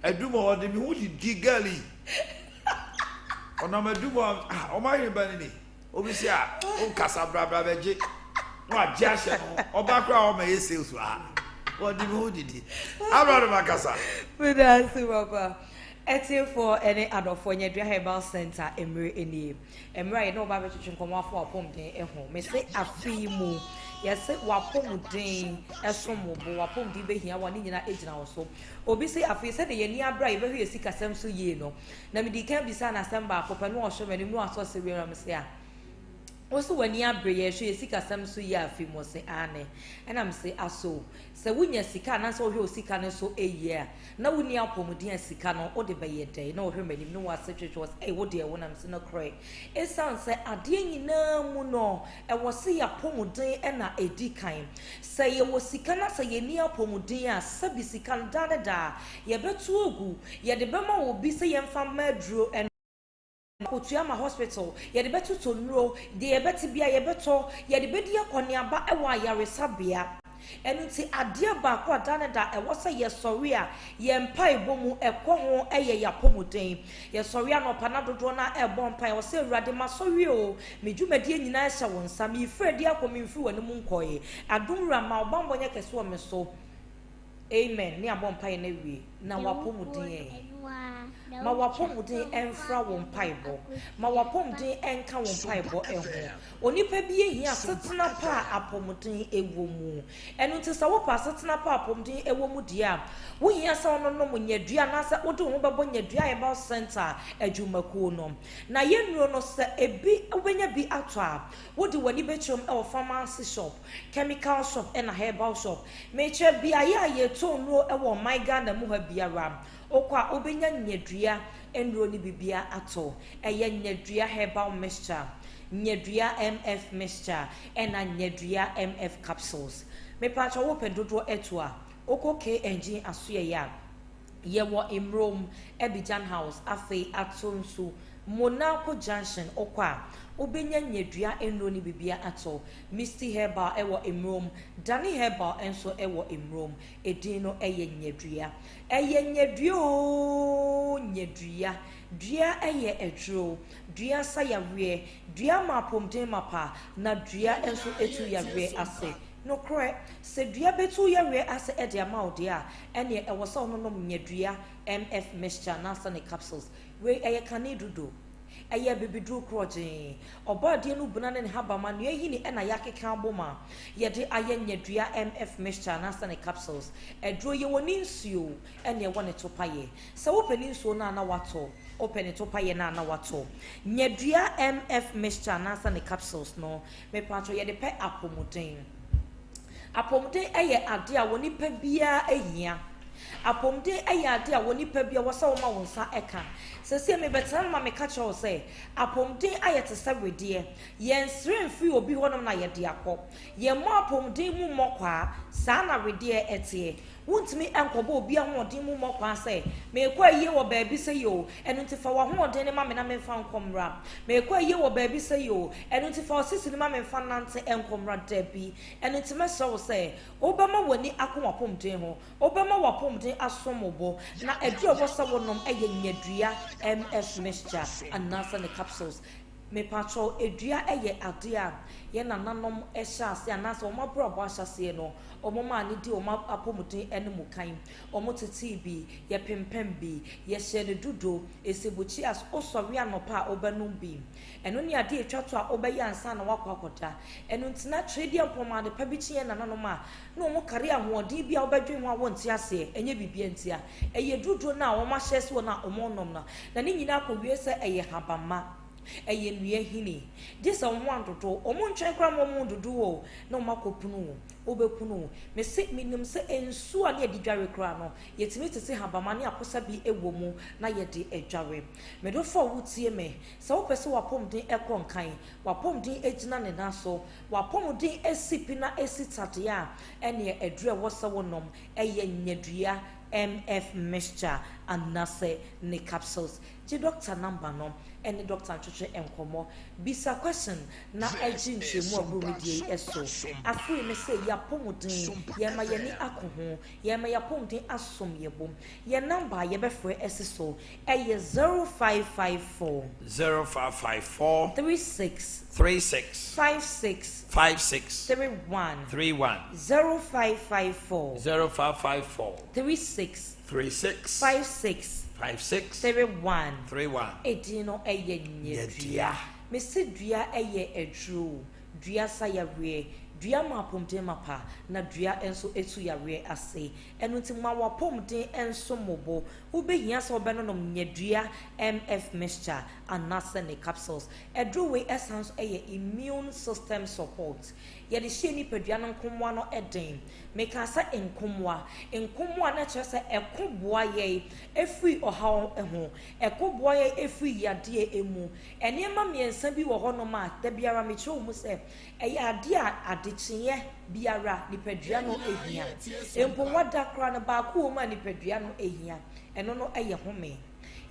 Edumo ode mi hudi digali. Ona madumo Omannhene banini. Obi se a o kasa brabra beje. No aje ahye no. Oba kra o ma yese osu a. Ode mi hudi di. Abra makasa. Medansi papa. Eti for any adofo nyadua Herbal Center emre eni. Emra ye no ba be twetwe nkomo afo apom den eho. Me se afi mu yes wapom den esomo bo wapom di behia wani nyina ejina wo so obi se afi se de yeni abra ye behwe sika sam so ye no na me di kan bisa na sam ba akopɛ no ɔhwɛ mani no aso se wiram se a woso wani abre ye hwe sika sam so ye afi mo se ane ɛna me se aso se wunya sika na se ohwe sika no so eye a na wuni apom den sika no o de be ye den na ohwe mani no wase twetwe was wo de wo na me se no kre esan se ade nyina mu no e wo se ya pom den ɛna edi kan se ye wo sika na se ye ni apom den a sabi sika da ye betu ogu ye de be ma wo bi se ye mfa maduro Kutuyama hospital, ye de betu to nro, de ye beti bia ye beto, ye de bedi akoniaba ewa yaresabea. Enunti adia ba ko adane da e wose ye sori a ye mpa ebomu ekwo ho eye yapomuden ye sori a no panadodo na ebo mpa wose urade masori o medwumadi nyina ehye won sam ifredi akomimfri wani mu nkoye adumra ma obambo nye kese o meso amen ni abompa ye na wie na wapomuden ma wapomuden enfra won paibo ma wapomuden enka won paibo eho onipa bi ehia setena pa apomuden ewo mu enu nti sa wo pa setena pa apomuden ewo mu dia wo hia sa ono no nyadua na sa wo de ho bebo nyadua Herbal Center adwumakuo no na yenuro no sa ebi obenya bi ato a wo de wani betrom e pharmacy shop chemical shop and a herbal shop me che bi aye to no e wo my Ghana mu ha biara okwa obenya nyadua enro ni bibia ato eye nyadua Herbal mixture nyadua MF mixture and a nyadua MF capsules me pacha wo pedodo eto a okoke engine asoye ya ye wo imrom Abidjan house afi atonsu Monaco junction okwa obenya nyadua enro ni bibia ato Misty Herbal ewo imrom Danny Herbal enso ewo imrom edino eye nyadua nyadua dua eye edro dua sayawe dua mapomden mapa na dua enso etu yawe ase no kre se dua betu yawe ase ede amaode a ene e wosa ono no nyadua MF mixture na sane capsules we eye kanedudo eye bibidru kroje obade no buna ne haba ma no eyi ni na yakeka aboma ye de aye nyadua MF mixture na sane capsules edro ye woni nsuo ene e wone topaye se wo pani nsuo na na wato open it up na wato nyadua MF mixture na sane capsules no me patro ye de pe apomuden apomden eye ade a woni pa bia ehia apomden eye ade a woni pa bia wosa wo ma wonsa eka sese me betan ma me ka cho say apomden aye te sawede yen sren free obi honom na ye de akọ ye mo apomden mu mokwa sa na wede etie wuntimi enkobo obi ahoden mu mokwa say me kwa ye wo baabi say yo enu ntifa wo ahoden ne ma me na me fa nkomra me kwa ye wo baabi say yo enu ntifa osisi ne ma me fa nante enkomra dabi enu ntime so say obama woni akọ apomden ho obama wapomden asomobo na edu obosa wonom eye nyadua MS mixture and nasa the capsules me patrol edua eye adea ye nananom ehya ase anasa o mabro abo ahyase no omo ma ne di o ma apomuden ene mukan omo tete bi ye pempem bi ye hye dudo esebuchi as osori anopa obanum bi eno ne ade etwato a obayi ansa na wakwakoda eno ntina trade empoma de pabichi ye nananom a na omo kare ahoɔden bia obadwen ho a wonte ase enye bibia ntia eye dudo na omo ahye se na omo nom na ne nyina akɔwie se eye habama eye nua hini this on one dodo omo ntwen kra mo dodo wo na makopunu obekunu me se minim se ensu a ne adidware kra no yetimi tete habama ne akosa bi ewo mu na ye de adware me do fo wutie me se wo pese wapomden ekonkan wapomden ejina ne naso wapomden esipi na esitade a ene adure wo se wonom eye nyadua MF mixture and nase ne capsules the doctor number no any doctor ntwetwe enkomo bisa question na agin chemu abumidie eso afuri me say ya pomuden ye ma ye ni akoho ye ma ya pomuden asom ye bom ye number ye be free esiso eye 0554 36 56 31 0554 36 56 31 edino eye nyedua me se dua eye edru dua sayawe dua mapomden mapa na dua enso etu yawe ase enu nti ma wapomden enso mobo ubehia so benonom nyedua MF mixture anase ne capsules edru we essence eye immune system support ye de hye ni padua no nkomwa no eden meka sa nkomwa na kyerese ekoboa ye efri oha eho ekoboa ye efri yade emu enema miensa bi wo hono ma da biara me kye omu se eye ade a adekye biara ni padua no ehia empo wada kra na ba ko ma ni padua no ehia eno no eye home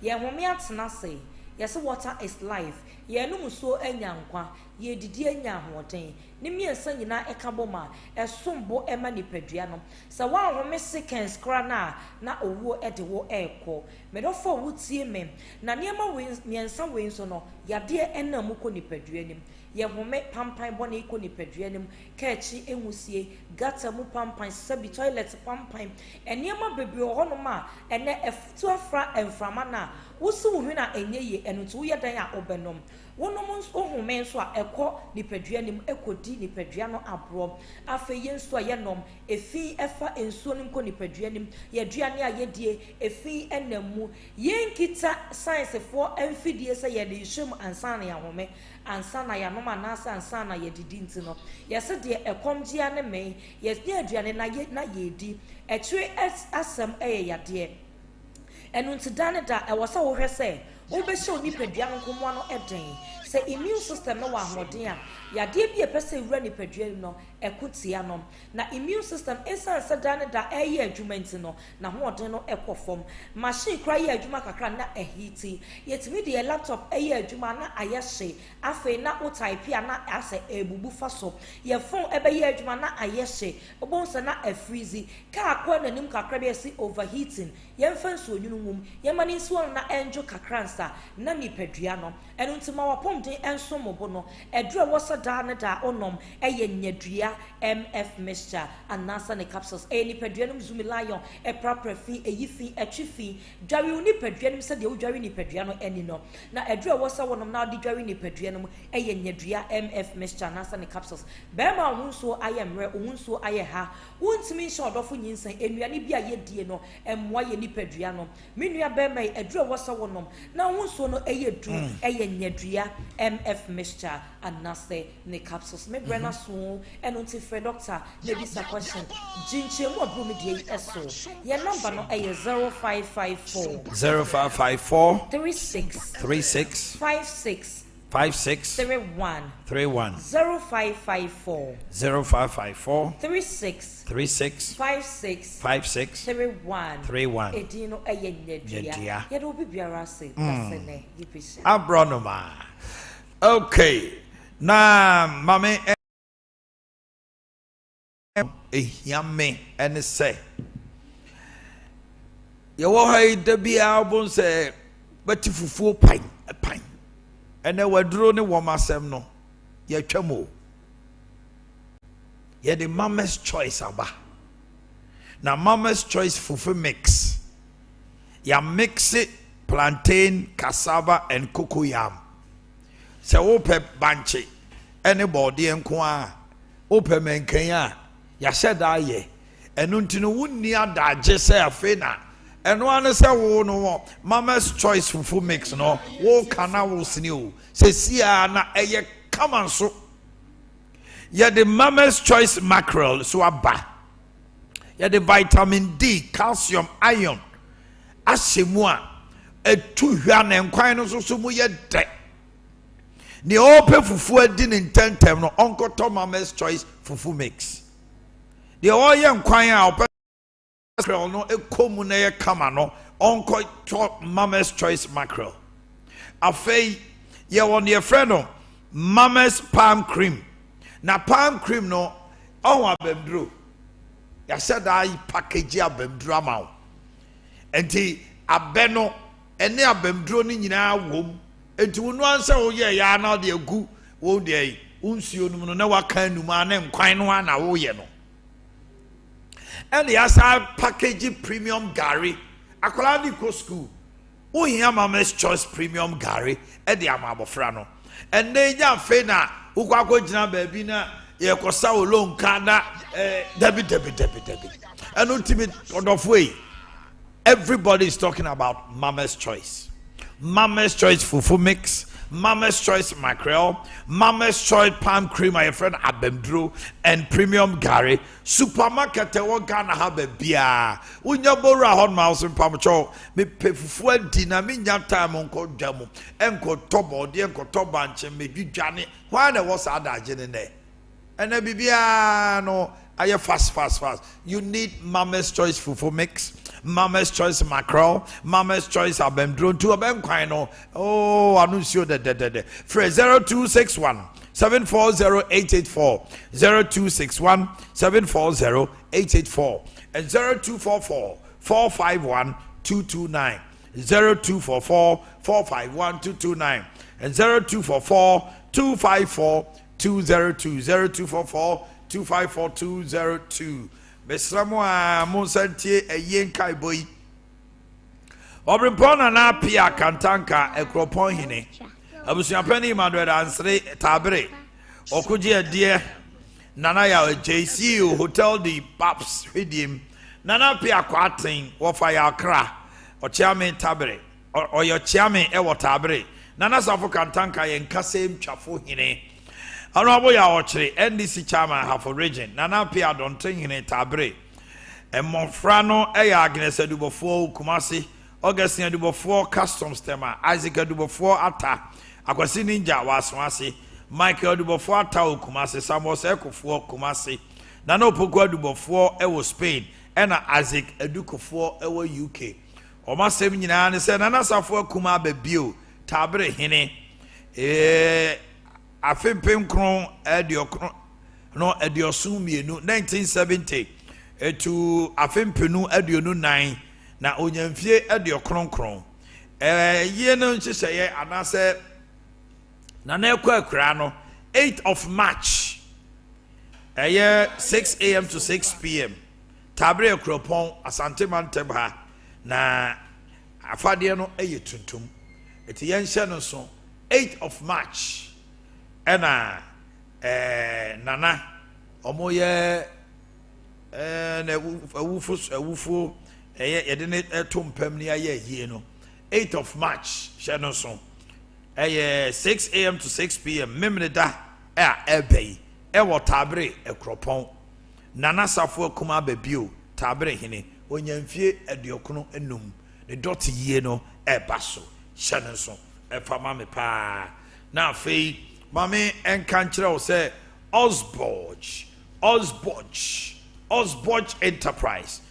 ye home atena se yes water is life ye no muso anya nkwa ye didi anya ahoden ni miensa nyina ekaboma esombo ema ni padua no sa wa home seconds kra na owo ede wo eko me do fo wutie me na niema miensa wenso no yade enam ko ni padua nim ye home pampan bone ko ni padua nim kachi enwusie gata mu pampan sabi toilet pampan eniema bebi ohono ma ene efutu afra enframa na wusu wo hwena enye ye enutu ye dan a obenom wonom ohome nso a ekọ nipadua nim ekodi nipadua no abro afa ye nso a ye nom efi efa ensuo nim ko nipadua nim ye duane a ye die efi enamu ye nkita science for emfidie se ye de hwem ansa na ya home ansa na ya nom anasa ansa na ye didi ntino ye se de ekomgia ne me ye de aduane na ye di etwe asem eye yade enu ntidane da ewosa wo hwese obehye onipadua nkomo no eden se immune system no wa ahoden a yade bi epese wura nipadua no ekotia no na immune system esan se dane da eye adwumanti no na hoden no ekofom machine kra ye adwuma kakra na ehiti yetimi de laptop eye adwuma na ayehye afi na o type a na ase ebubu faso ye phone ebe ye adwuma na ayehye obonse na afreeze ka akwa nanim kakra be si overheating ye mfanso onwunum ye mani nso na enjo kakra na nipadua no enu ntima wapomden enso mobo no edure wosa da ne da onom eye nyadua MF mixture anasa ne capsules nipadua no zumi lion prapra fi eyifi etwifi dware nipadua no se de udware nipadua no eni no na edure wosa wonom na de dware nipadua no eye nyadua MF mixture anasa ne capsules bema wonso ayemre wonso aye ha wontimi shodofo nyinsan enuane bia ye die no emwa ye nipadua no menua bema edure wosa wonom na wonso no eye du eye nyadua MF mixture and nase ne capsules me brana so eno ti fre doctor ne bisa question jinche mo abro me die eso your number no e 0554 0554 36 56 31 0554 36 56 31 edino eyenyedia ye do bibiara se pasene yipisa abronoma. Okay, na mame ehiame ene se ye wo hay da bia obon se bati fufuo pan ene waduro ne womasem no ye twamo ye the mama's choice aba na mama's choice fufu mix ya mix it plantain, cassava and cocoyam. Se ope banche anybody enko a ope menkanya ya sheda ye enu ntino wunni adage se afena eno ane se wo no mama's choice fufu mix no wo kana wo sini o se sia na eye kama so ye the mama's choice mackerel so aba ye the vitamin D, calcium, iron asemu a etu hwa na nkwan no so mu ye de ni ope fufu adi ni tentem no onkoto mama's choice fufu mix de oye nkwan a ope mackerel no ekomu na ye kama no onkoto mama's choice mackerel afei ye won ye friend no mama's palm cream na palm cream no on abemdro ya said I package abemdro amaw enti abeno ene abemdro ni nyina wom enti wonu ansa wo ye ya na de agu wo de unsuo no na waka numa na nkwan no na wo ye no ene ya sa package premium gari akola ni ko school wo hia mama's choice premium gari e de amabofra no ene nya fe na wo kwakọ gina ba bi na ye kosa olonka na debi eno timi odofo yi. Everybody is talking about mama's choice. Mama's choice fufu mix, mama's choice mackerel, mama's choice palm cream, my friend Abemdro, and premium Gary. Supermarket wo Ghana have a beer. Unya bora hot mouse in Pamacho. Me pay fufu dinner, me nya time unko demo. Enko tobo, the enko tobanche, me you Johnny. Why there was other in there? And then bibia no, I fast. You need mama's choice fufu mix. Mama's choice mackerel, mama's choice abemdro to abemkwino. Oh, anuncio de. Phrase 0261 740884 0261 740884 and 0244 451 229 0244 451 229 and 0244 254 202 0244 254 202. Besramwa Monsantie a yenkai boy. Obrimpona na pia kantanka ekropon hine. Abusuapani madweda ansre tabre. Okuji adie nana ya JC Hotel the Paps Hidim. Nana pia kwatin wofa ya kra. Ochiame tabre. O yo chiame e wo tabre. Nana safo kantanka yenkasem twafo hine. Honorable Yaw NDC chairman half a region. Nana Pia don't think in a tabre. And Monfrano Agnes Dubofo Kumasi, Augustine Dubofo Customs Tema, Isaac Dubofo Ata, Akwasi Ninja Waswasi, Michael Dubofo Ata Kumasi, Samos Ecofo Kumasi, Nano Pogua Dubofo Ewo Spain, and Isaac Edukofo Ewo UK. Oma Seminina and said Nana Safo Kuma Bebio, Tabre Hine, Afempem kron ediokron no ediosun mienu 1970 etu afempenu edionu 9 na onyamfie ediokron kron ye no nhyehyeye anase na na ekwa akura no 8th of March 6 a.m. to 6 p.m. Tabre akropon Asante Mantem ha na afade no eye tuntum eti yenhye no so 8th of March ena nana omoye na awufu yede ne tompam ni aye hie no 8th of March she no so 6 a.m. to 6 p.m. Memneda ebei ewo tabre ekropon nana safo kuma babio tabre hene onyamfie aduokono enum ne dot yie no ebaso hyane so efama me pa na afei mame enka nkyerɛ wo sɛ Osborge Enterprise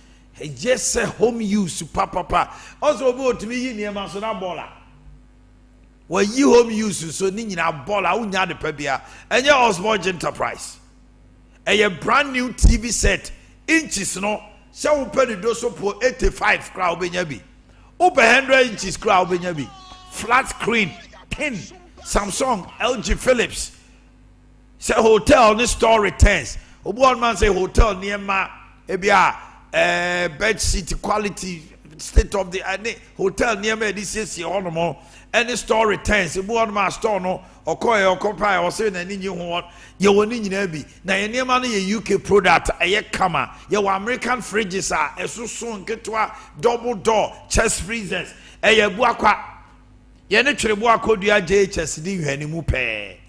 just say home use papa also about me yi niema so na bola wa yi home use so ni nyina bola unya de pa bia enye Osborge Enterprise a brand new TV set inches no se wo pe do so po 85 kra obenya bi over 100 inches kra obenya bi flat screen 10 Samsung LG Philips say hotel ni store returns obu on man say hotel niema ebia bed sheet quality state of the hotel niema this honomo any store returns ebu on man store no okoye occupy o say na ni nyi ho ye woni nyina bi na ye niema no ye UK product eye kama ye wa American fridges esusu nketwa double door chest freezers eye bu akwa ye ne twere bu akodua JHS di hwani mu pe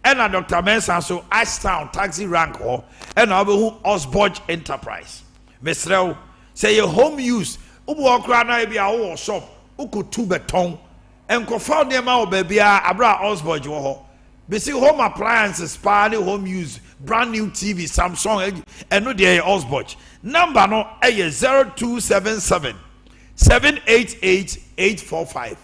ena Dr. Mensa so Ashtown taxi rank ho ena obehu Osborge Enterprise mesrew say your home use ubu okra na bia wo shop ukutu beton enkofa niema obabia abra Osborge wo ho be see home appliances spa home use brand new TV Samsung eno de Osborge number no 0277 788 845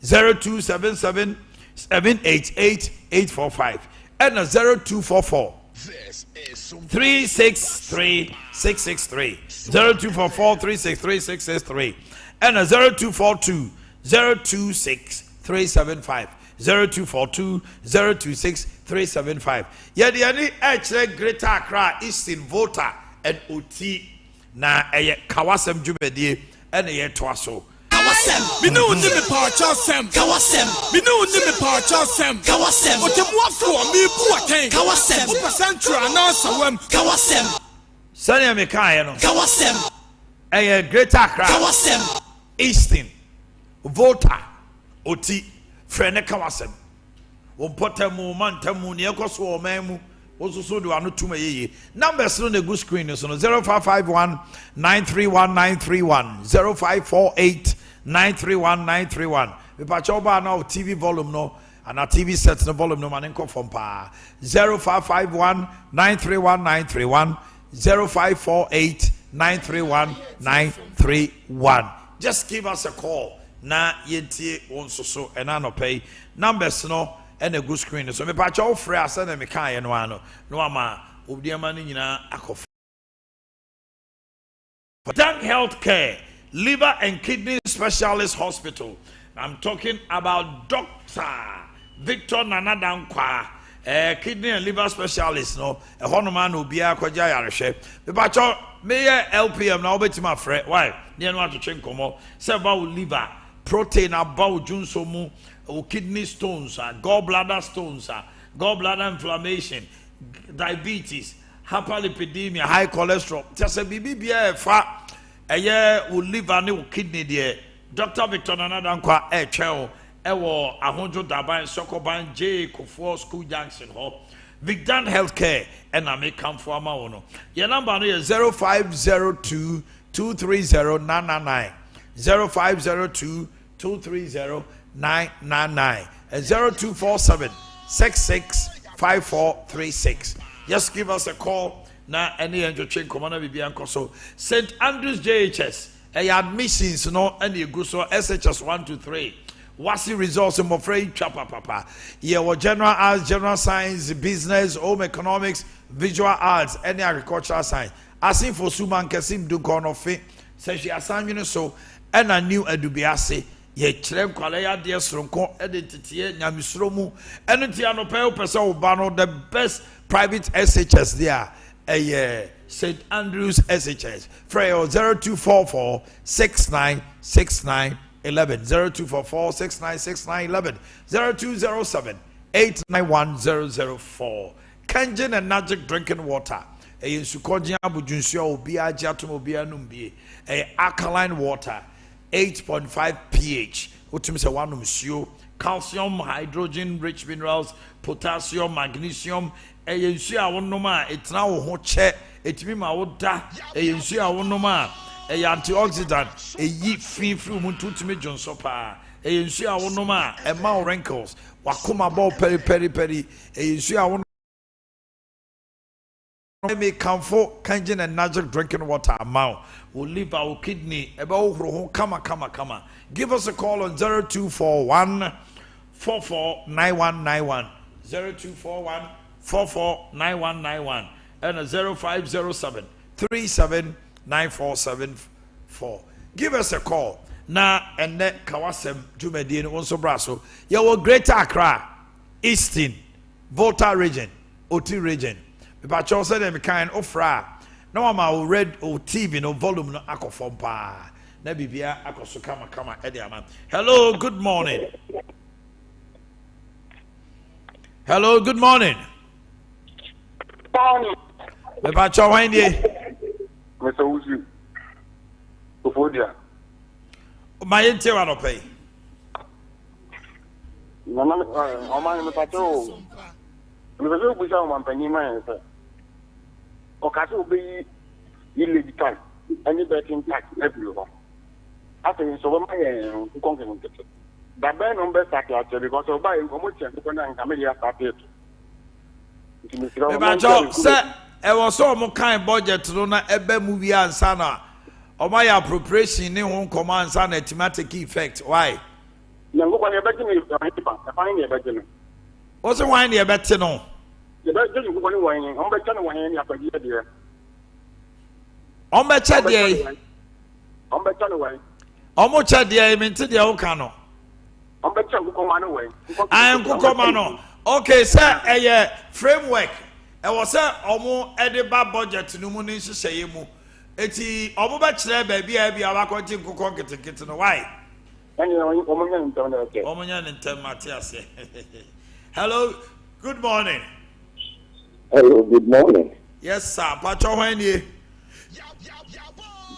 0277 788 845 and 0244 363 663 0244 363 663 and 0242 026 375 0242 026 375 yedi ani actually Greater Accra Eastern voter and OT na kawasem djumedie and ye toaso Kawasem, me no name Parchasem, Kawasem, me no name Parchasem, Kawasem, what the for me Boakye, Kawasem, Central Nasawem, Kawasem, Sanya Mekaya no, Kawasem, a Greater Accra, Kawasem, Eastern voter Oti, Frene Kawasem, Wompotemu, Mantamu, Niakoso, Memu. Also, so do I not to me. Numbers on the good screen is on 0551 931 931 0548 931 931. We patch over now TV volume no and our TV sets the volume no man from pa 0551 931 931 0548 931 931. Just give us a call. Na yeti wonso so and I no pay numbers no. And a good screen. So me patch all free as and me can no ano. No ama obdiama ni nyina akof. Dank Healthcare, Liver and Kidney Specialist Hospital. I'm talking about Dr. Victor Nanadankwa, kidney and liver specialist no. A honoman will be a kwaja yareshe. Me patch all mayor LPM now bet my friend. Why? Near no to change komo. Several liver protein about junsomu. Kidney stones, gallbladder stones, gallbladder inflammation, diabetes, hyperlipidemia, high cholesterol. Just a BBBA fa a year will live a new kidney there. Dr. Victor Nanadankwa cheo ewo 100 Daban Sokoban J Kofo School Junction Hall. Vicdan Healthcare and I may come for my own. Your number is 0502 230 999 0502 230 999 and 0247 665436. Just give us a call now. Any entertain commander be so St. Andrews JHS admissions no any good so SHS 1 to 3 wasi results I'm afraid chapa papa yeah general arts, general science, business, home economics, visual arts, any agricultural science asin for suman kesim do kono fe say she assignment so and a new edubiase ye chrem kwale ya de sronko edititie nyamisromu enenti anope pesa obano the best private SHS there St. Andrews SHS Freyo 0244 6969 11 0244 6969 0207 891004 Kangen and Magic drinking water a sukodia bujunsia obia jatum obia numbi a alkaline water 8.5 pH. Utum se one monsieur calcium, hydrogen, rich minerals, potassium, magnesium. Eya nsu a wonoma etna wo ho che etimi ma wo da. Eya nsu a wonoma eya antioxidant eyi finfiri mu tutumi jonso pa. Eya nsu a wonoma ema wrinkles wakoma ball peri. Eya nsu a wonoma me comfort kanjin and natural drinking water amount will leave our kidney about kama. Give us a call on 0241 449191 0241 449191 and a 0507 379474. Give us a call na and that kawasem jumedi no so braso your Greater Accra, Eastern, Volta region, Oti region. But you said them kind of fra. No I'm read or TV no volume no akofom pa. Na bibia akoso kama Adea man. Hello, good morning. Hello, good morning. But you wind ye. Mr. Uzi. Ophodia. My ente wa no pay. Mama Omannhene pato. Mr. Uzi Omannhene man sir. Okaso obeyi illegal any betting tax everywhere. After so my concern that by number actually because of buying commotion to and Camellia started. But sir, I was so more kind budget to na ebe movie and sana. Or my appropriation in one command and a thematic effect. Why? No one ever me find a better. What's the wine you better know? The better you go away, I'm better one after year. On better day. I'm better away. Almost day, I mean to the Okano. I'm better to come on away. I am Kukomano. Okay, sir, a framework. I was sir, almost Edinburgh budget to Numunishi Sayemu. Eti Obuba baby, I be our quantity cook it. Why? Omannhene and Tem Matthias. Hello, good morning. Hello, good morning. Yes, sir. Pacho Wendy.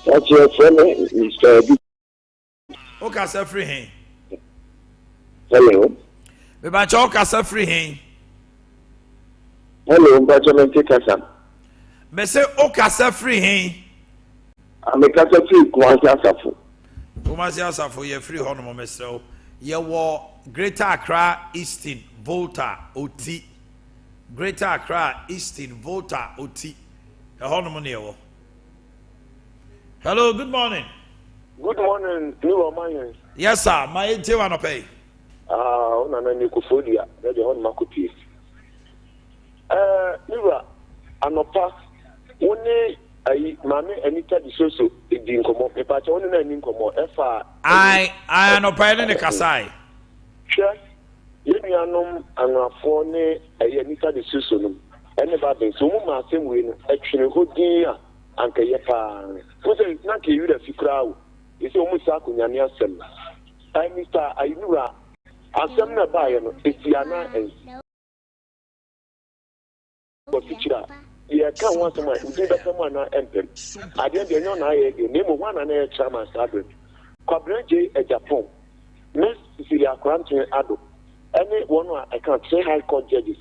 That's your friend, Mr. Okay, sir, free him. Hello. Me Pacho Kasa free him. Hello, Pacho Mentikasa. Me say Okasa free him. I'm a Kasa free, Kumasi Asafo. Kumasi Asafo, you're free honorable Mr. You were Greater Accra, Eastern, Volta, Oti. Greater Accra, Eastern, Volta, Oti. Hello, good morning. Good morning, new Omannhene. Yes, sir. My ente wa no pay. Onana Ophodia, that's the one makupi. Niwa, anopa, one mame anita di soso di nkomo. Pepacha one na ni nkomo. Efa. I anopa ne kasai. Sure. Yenianom anafo ne anita di soso no. Ene ba ben so mu ma semwe no. Atwene hodin a anka ye pa. So say na ke yura fikra wo. Ese omu sa kunyane asem. Ai Mr. Ainura asem na ba ye no etiana en. Ofichira. Ye kan wan sama ndi be sama na empem. Ade de nyo na ye ge nemo wana na ye chama sadwe. Kwabreje e Japan. Miss Cecilia Kwantin Ado. Any one I can say high court judges.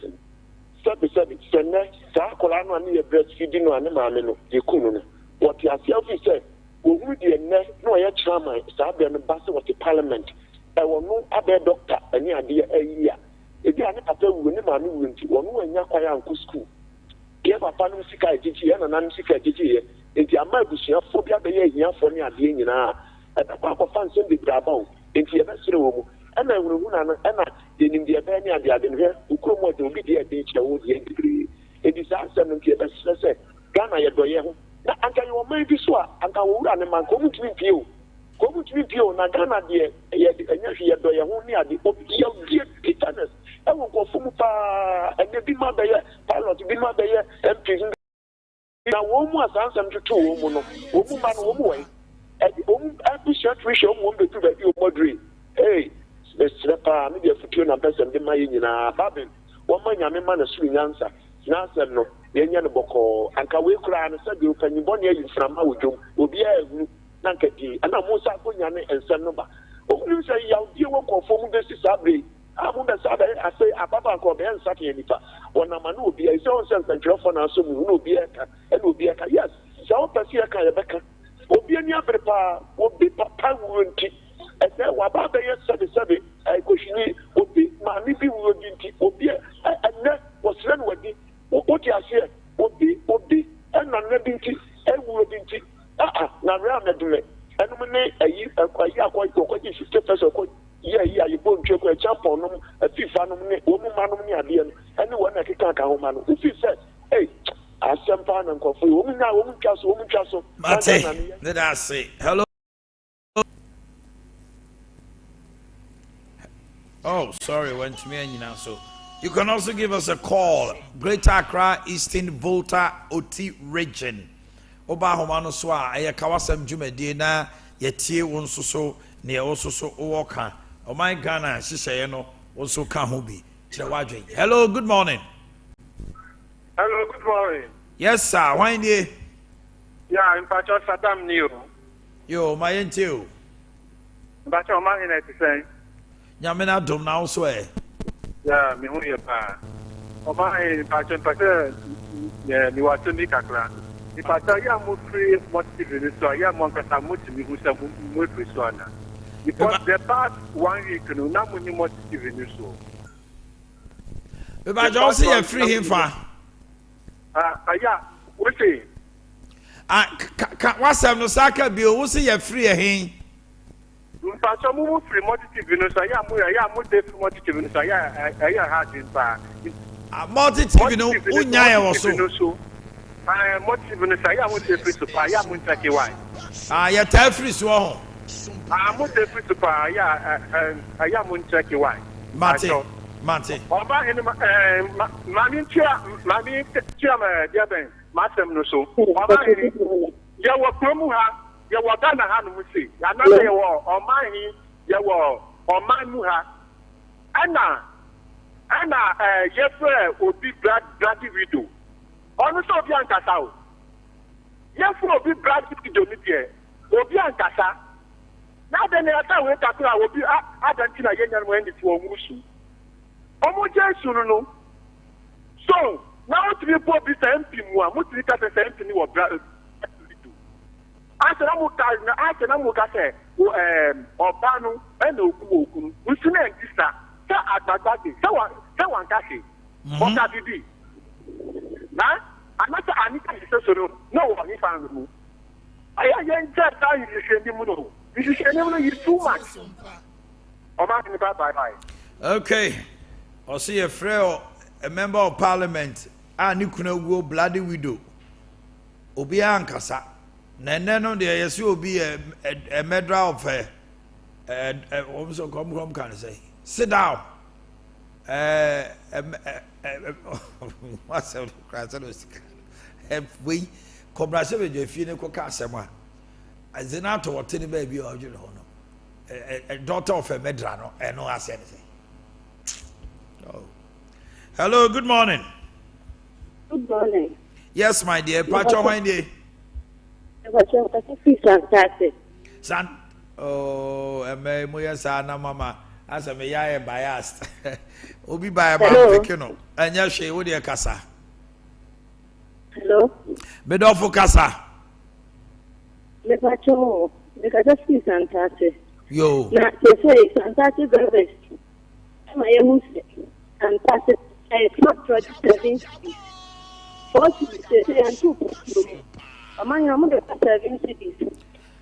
Sabi sene sa kola no ani ye breastfeeding no ani maame no ye kunu no. What you self said, we would be a net, no, a chairman, Sabi and the Bassel of the Parliament. I will know a doctor, and near dear a year. If you are not a woman who went to one who and Yakwaya school. Give a panel sick IGG and an unsick IGG. If you are my bush, you have phobia the year for me at the end, at the Papa Fanson the Brabon, into your best room. And I will run in the Abania, the other here, who come with the media nature would the degree. It is answered to your best say, Ghana, your boy. Na anka yo maybe so anka wo wura ne man ko mutumi pio na Ghana de ye anya hwe do ye ho ne ade obi ye bitterness e wo ko fumu pa ene bi ma be ye pilot bi ma be ye MP na wo mu asansam tutu wo mu no wo mu ma no wo mu wai e wo mu appreciate wish wo mu be tu ba bi o modri eh pa me de futuo na person de ma ye nyina babin wo ma nyame ma na suru nyansa na asem no yenya no boko anka we kura no sabi o panyi boni ayi frama wodwom obi a ehunu na nkadi ana mo sa ko nyane ensem no ba o kunu say yaw die wo ko fo mu de si sabre I'm the side. I say, Ababa and Kobe and Saki and Nipa. Or Namanu be a zone sense and Joffon and so will be a and will be a yes. So Pasia Kayabeka. Obiania Prepa, Obi Papa Wunti. And then Wababa said, I could Obi, Mammy Wunti, Obi, and that was then what the Otia said, Obi, and Nanabinti, and Wunti. Now round the delay. And when a quite 50% yeah, you put a jump on them, a thief on woman, and one that can't come home. If you said, hey, I send pan and coffee, woman now, woman castle. Mate, let us say hello. Oh, sorry, went to me and you know so. You can also give us a call. Greater Accra, Eastern Volta, OT region. Oba Homano Swa, Aya Kawasam Jumedina, Yetie Wonso, near also so Oka. Oh my Ghana, she say, also Kahubi. Hello, good morning. Hello, good morning. Yes, sir. Why in Yeah, I'm Pacho Saddam New. Yo, my auntie. Pacho Omannhene to say. Yamina Dom now swear. Yeah, me who you are. Omannhene Pacho Pacho, yeah, you are to make a class. If I tell you, I'm free motive in this, so I am one because I'm motive who's a motive one. Because the past 1 week, no, not many motive in this. If I just see a free him for. Yeah, what's it? What's up, no soccer bill? What's it? Free a him. Pacho move free motive in this. I am motive in this. I had in bar. Motive, no, Unya was so. I am motive in this. I am free to buy. I am Montaki wine. You tell free so. I am free to buy. I am Montaki wine. Mate. Mammy, dear Ben, Master no so. You were Promuha, you were Ghana Hanusi, another war, or mine, you were, or Manuha. Anna, Jeffrey would be bloody widow. Honestly, Bianca Sao. Jeffrey will be bloody widow, or Bianca. Now then, I will be Argentina, young when it was Musu. So now to be poor be MP more, much to the same thing or brother. I said, I'm say, Obano and Oku, we soon end this. So at my body, so one catchy. What have you did? Now, I'm not an interest, no one if I'm removed. I ain't just dying to send him. This is too much. Bye. Okay. I see a frail a member of parliament and you couldn't go bloody widow. Obi Ankasa. Nano there yes will be a medra of come can say. Sit down. What's up? We come with your funeral casama. As an out of a baby or you know, a daughter of a medrano, and no ask anything. Oh. Hello, good morning. Good morning. Yes, my dear. Pacho, my dear. San. Oh, I may Moyasana, Mama. As a may I biased. Obi by a man, and yes, she would your casa. Hello. Bedofo casa. Le Pacho, because I see Santase. Yo. Not to say Santase Brothers. I am Muslim. And pass it, it's not for 7 cities. 4 cities, and 2. Among your mother, 7 cities.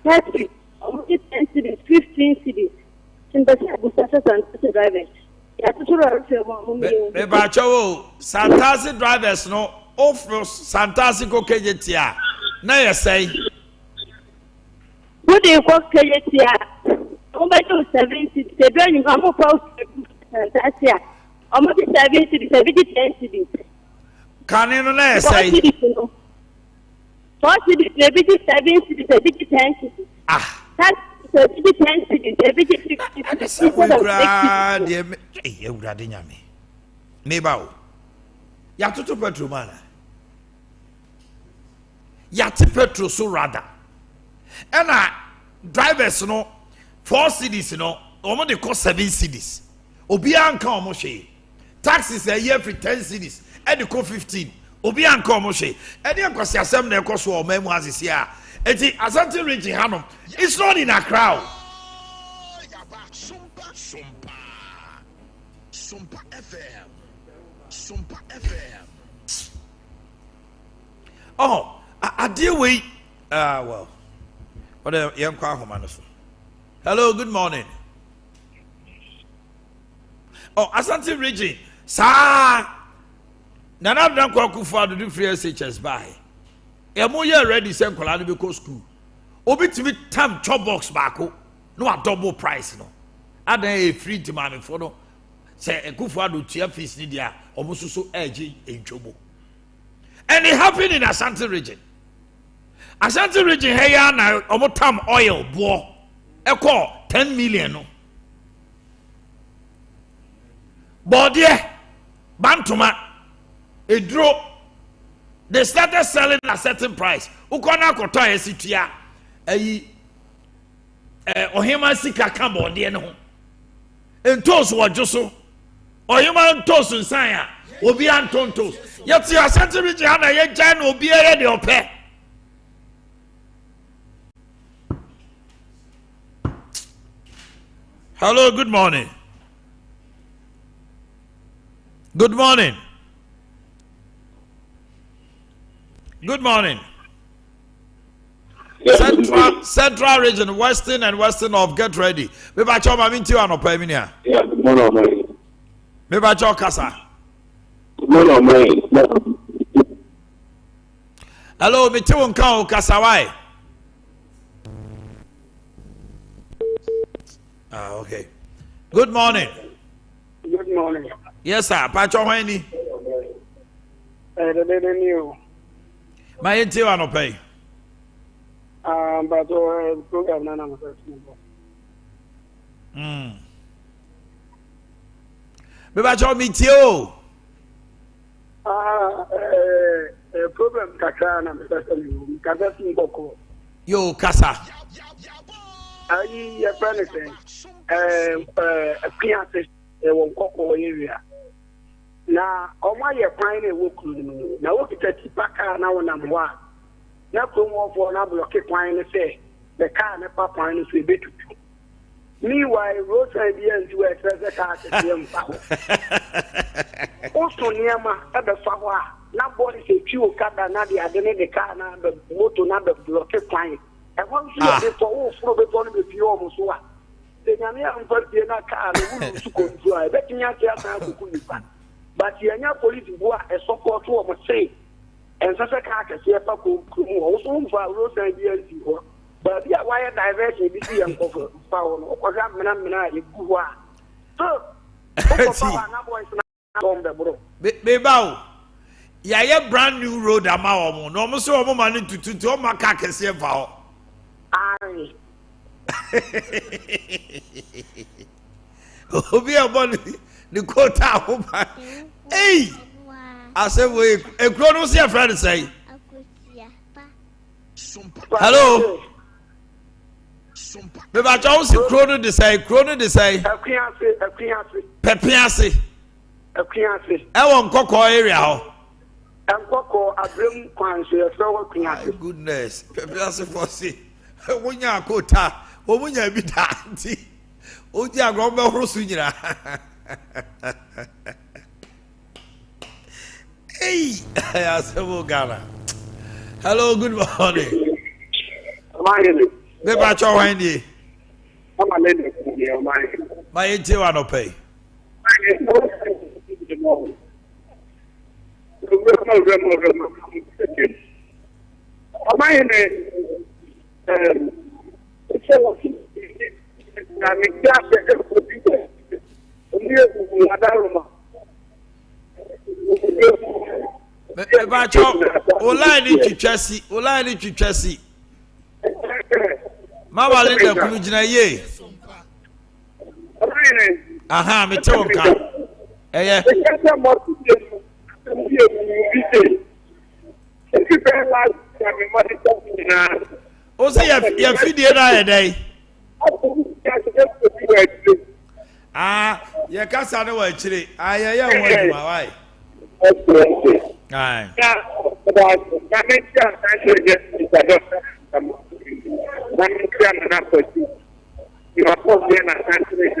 30, almost 10 cities, 15 cities. In the Santase drivers. Santase drivers, no, off Santase Cocagetia. Now you say, what do you call Kajetia? Over 7 cities, they're burning almost Santasia. Almost 7 cities, 10 cities. Can you not say? 4 cities, 7 cities, 10 cities. Ah, that's 10 cities, 6 cities. Neighbor, Yatutu Petro mana. Yati Petro so rather. And drivers no 4 cities no, almost they cost 7 cities. obi anka omo hwe taxes a year for 10 cities and the 15 obi anka omo hwe and the kwasi asem na ekoso o mamu asisi a enti Asante region hanom it's not in a crowd. Sompa FM. Oh, I deal with well. What a young crowd. Hello, good morning. Oh, Asante region. Sir, Nana Abdan Kwakufa to do free SHS by. Emoya ready send Kolani because school. Obi to me tam chop box back. No a double price no. Add a free to mommy for no. Say a Kufa do tia fees nidia almost so edgy in Jobo. And it happened in Asante region. Asante region hey na omotam oil bo. Eko 10 million no. Body Bantuma a drop. They started selling at a certain price. Ukona kota esitia ohima sika ka body no. Entos wa joso. Ohima ntos nsan ya obi antontos. Yeti Asante region na ye gya na obi eye de ope. Hello, good morning. Good morning. Good morning. Central region, western and western of get ready. Maybe I chop my minty on opeminia. Yeah, good morning. Maybe I chop kasa. Good morning. Hello, me too on kasa kasawai. Ah, okay. Good morning. Good morning. Yes, sir. Pacho Wendy. My intel on pay. But program nana Me bacho meet you. Program kakra na me kasa simboko. Yo kasa. Ayi ya plan fiance won koko area. Na ọmọ yẹ kwan na ewo kuru mu na wo kita tipa car na wo nam wa na promo for na block kwan ne say the car ne pa kwan no so ebetutu meanwhile road side here and to express car ke dem pa ho oso niama e be fa ho a na body say piu kada na de ade ne de car na be moto na be block kwan e won so be for wo fro be for no be piu o mo so a de nyame am fa die na car no wo su ko ntu a e be tinya tia san ko nipa. But you are police who are a support to almost say, and such a car can see a couple also for road and BNC. But the wire diversion, this is uncover power or Gamma, you go on. So, Bebao, yeah, brand new road. I'm out. No, almost so money to my car can see a vow. Aye. Be a body. The quota home. Hey, I said, we a chronos here, friend say. Hello, maybe I just chrono to say, Pepiasi, I want Coco area. And Coco, I bring Quancy, so goodness, Pepiasi for see. When you are quota, when you be that. Oh, dear, Grombo Rosunia. Hey, hello, good morning. Maybe I try Wendy. My ATM no pay. Bacho, Olani Chelsea. Mama Linda Kulujina ye. Aha, me tonka. Eh. O say ya video na e dey. Ah, Ye kasa ne wa chire. Ayaya wo aduma why? Aye. You are supposed to be a country and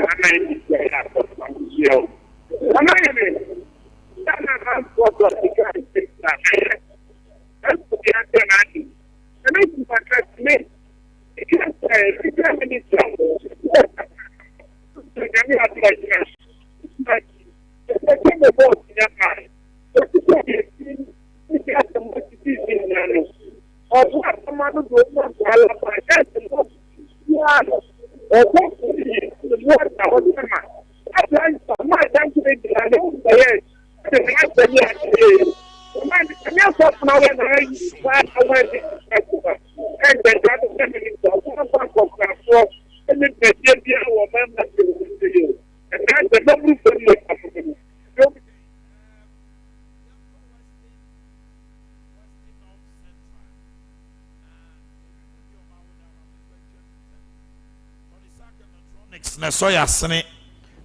na soya sene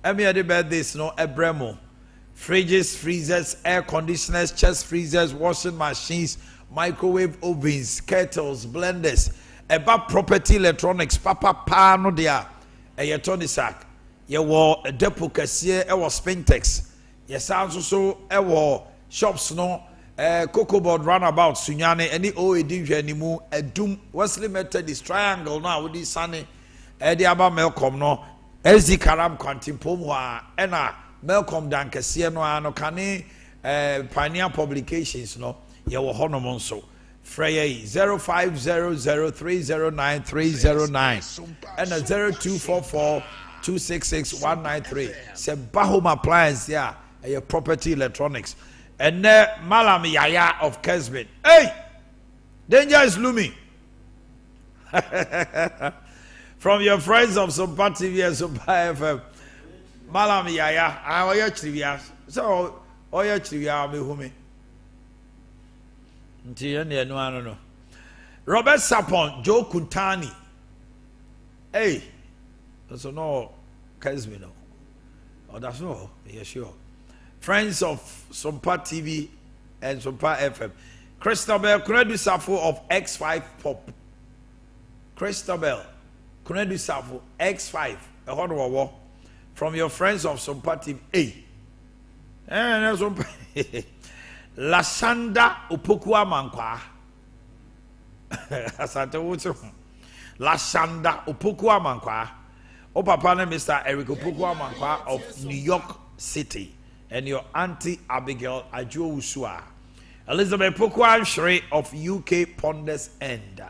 emi ade birthdays no ebremo fridges, freezers, air conditioners, chest freezers, washing machines, microwave ovens, kettles, blenders, eba property electronics papa pa no dia eye Tony Sack ye wo depo kase e wo Spintex ye san so e wo shops no cocoa board runabout sunyane any oedi hwanimu adum Wesley Methodist triangle no awodi sane e de aba Melcom no Ezi Karam Kwantimpom wa ena Melcom dankese no ano kane Pioneer Publications no ye wo hono mo nso Frey 0500309309 and 0244266193 se Bahoma Appliance ya a property electronics and Malam Yaya of Kesbit. Hey, danger is looming. From your friends of Sompa TV and Sompa FM, Malam Yaya, I will trivia. So, all your trivia be who me. No. Robert Sapon, Joe Kuntani. Hey, that's no Kesbit. No. Oh, that's no. Yeah, sure. Friends of Sompa TV and Sompa FM. Christabel Kunedu Safo of X5 Pop. Christabel Kunedu Safo X5. From your friends of Sompa TV. Hey. Lasanda Upokua Mankwa. Asante wutu. Lasanda Upokua Mankwa. O papa name Mr. Eric Upokua Mankwa of New York City. And your auntie Abigail Ajo Usua. Elizabeth Pokwan Shri of UK Ponders End.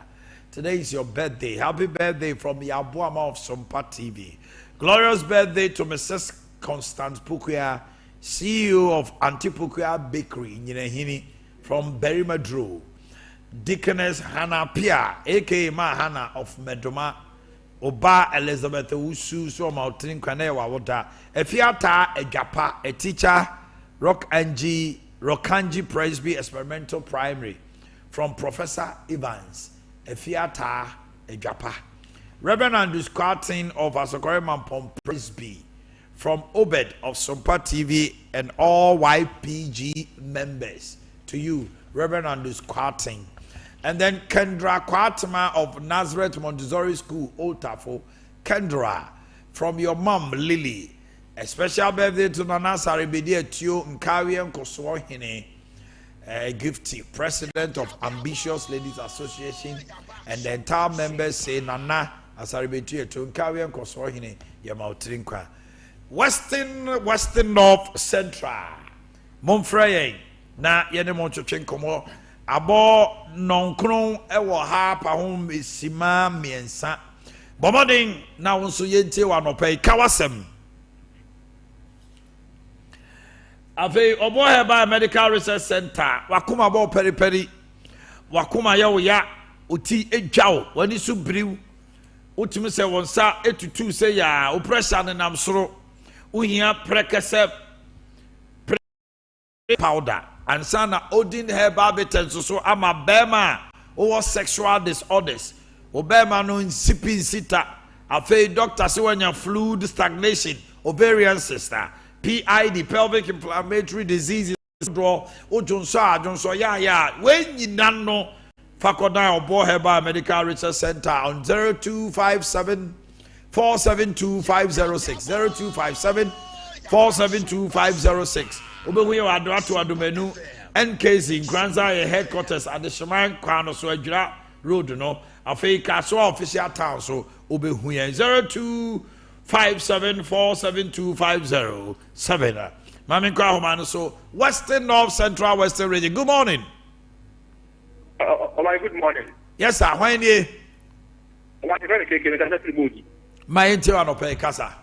Today is your birthday. Happy birthday from Yabuama of Sompa TV. Glorious birthday to Mrs. Constance Pukuya, CEO of Antipukuya Bakery in Yinehini from Berrimadro. Deaconess Hannah Pia, aka Ma Hannah of Medoma. Oba Elizabeth Usu so Mountain Kanewa Water. Efiata Ejapa, a teacher, Rokanji Presby Experimental Primary from Professor Evans. Efiata Ejapa. Reverend Andrews Carton of Asokore Mampom Presby from Obed of Sompa TV and all YPG members. To you, Reverend Andrews Carton. And then Kendra Kwatma of Nazareth Montessori School, Old Tafo. Kendra, from your mom, Lily. A special birthday to Nana Saribedia Tio Nkari and Koswohine, Gifty, President of Ambitious Ladies Association, and the entire members say Nana Saribedia Tio Nkari and Koswohine, Yamautrinkwa. Western North Central. Monfrey, na Yenemonchochenkomo. Abo nonkron ewo ha pa hom esima miensa bomodin na wonso yente wa no pay kawasem ave obo Herbal Medical Research Center wakuma bo periperi wakuma ya oya oti edwawo wani so briw otimi se wonsa etutu se ya o pressure ne nam soro ohia prekese powder and sana Odin Herbal Bitters so ama bema or sexual disorders o bema no insipid sita afei doctor say when your fluid stagnation ovarian cyst, PID, pelvic inflammatory diseases, draw, Johnson, when you don't know, Fakoda or Herbal Medical Research Center on 0257 472 506 0257 472 506. Obewe wa adoato adomenu NKZ Granza headquarters at the Shaman Kwano so Adjura Road no afei Kaso official town so obehu yen 0257 472 507. Mami kwa homa no so Western North Central Western region. Good morning. Good morning. Yes sir, when you my very keke na kasi budi. My intel no pay kasa.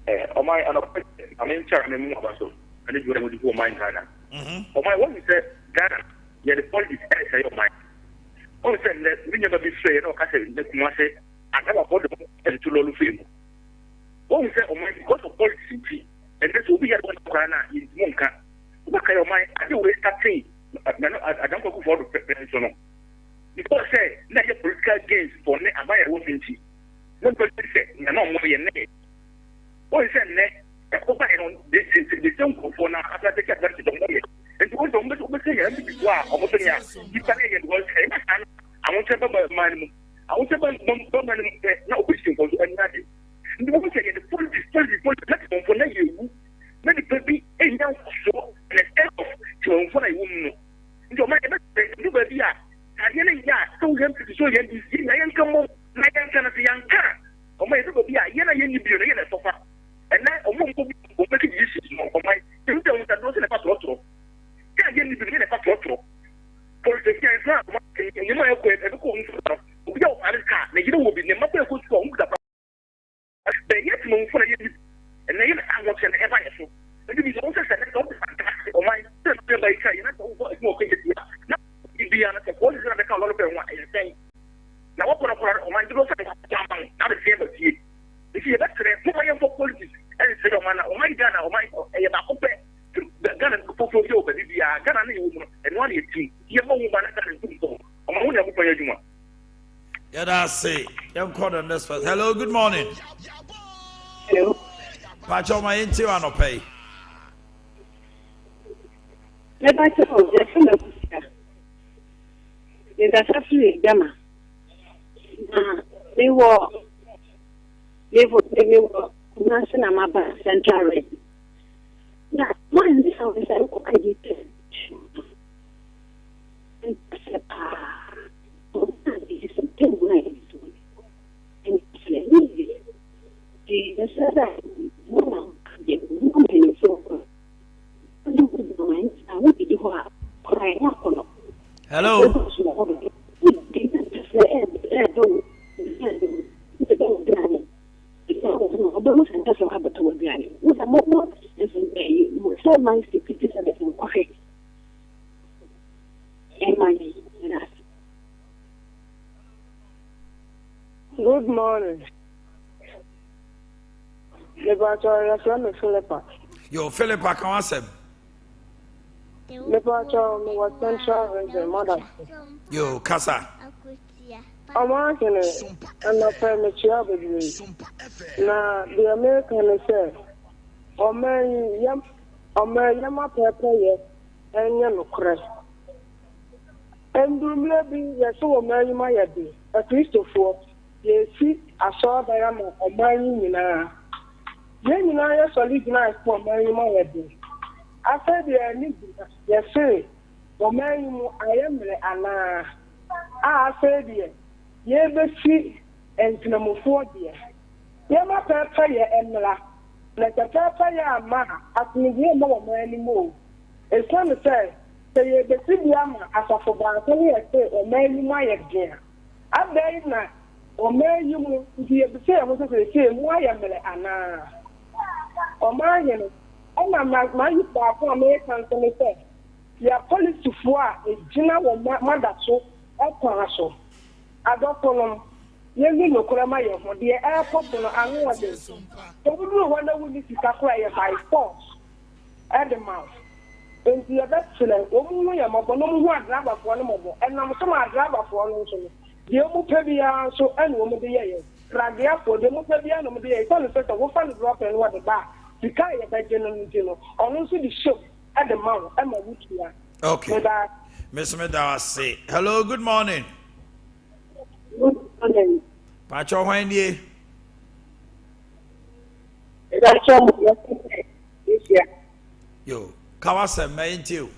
My I mean chairman mu abaso. And you want to go mine Ghana. My one say Ghana, yeah the politics say your mind. One say let me never be fair no kase let me say I never hold the to lolu fame. One say my because of politics and this will be at one Ghana in Monka. What kind of mind I do waste that thing. I don't go for the president. Because say na your political gains for ne abaya wo finti. Nobody say na no mo ye ne. What say ne over on this don't go for now after take advantage of money. And to don't say ya be wa almost ya. You can get was I want to buy money. I want to buy money na opposition for anybody. And what say the politics let them for na you. Many people ain't now so and instead of to for a woman. You might do baby ya. Again ya so him to show you this na yan come na yan kana si yan ka. O mai do baby ya yana yen ni bi na yana sofa. And now, a woman will make it easy for my children that doesn't have a throttle. Can't get me to get a throttle. For the case now, you might have a cool without a car, you will be the mother who's strong. They get to move for a year, and then I was an ever. And it is also said that fantastic or my sister by saying that's all more things. Now, if the other what is going to call a lot of what I say. Now, what on my daughter, not the same as you. If you that's the for politics, and it's oh my Ghana, oh my Ghana portfolio, but if you are Ghana and one team, you have one yeah, that's it. I'm called on this first. Hello, good morning. Hello. Patch on my into and pay. Let us know. That's actually Gamma. They were National Mapa Central Red. Now, one is how is I did. And hello. Good morning. Yo, Philippa, come on, Sam. Was Central Region, mother. Yo, Casa. Omannhene and the Optometry. Now, the American said, Omannhene Yaw pepper, and yellow crest. And maybe yes, Omannhene Yaw, a Christopher, you see, I saw the Yama, Omannhene Yaw. Then I solid nice for Omannhene Yaw. I said, yes, sir, Omannhene I am Anna. I said, ye be see and Tinamophobia. Yama pepper, ye emla. Let the pepper ya ma, as me ye no anymore. It's time to say ye be see Yama as a for Bantley, I say, Omannhene Yaw. I beg not, Omannhene, if you be say, I was to say, why am Anna. Omannhene, and I'm like my youth for Americans and say, your police to four is Gina or Mother so, or Paraso. I don't know. You know, Kuramaya, for the airport, and I know what this. So we do wonder when this is acquired by force at the mouth. And the other excellent, only a mobile, no one driver for one mobile, and I'm some driver for one. The Omo Pebia, so and woman the year. Radia for the Musabian of the Economic Sector, who found the drop and what the bar. The guy at the general, also the show at the mouth. I'm a witch here. Okay. Miss Medawa say, hello, good morning. Good morning. Pacho Wendy. Yo, Kawasa, may you?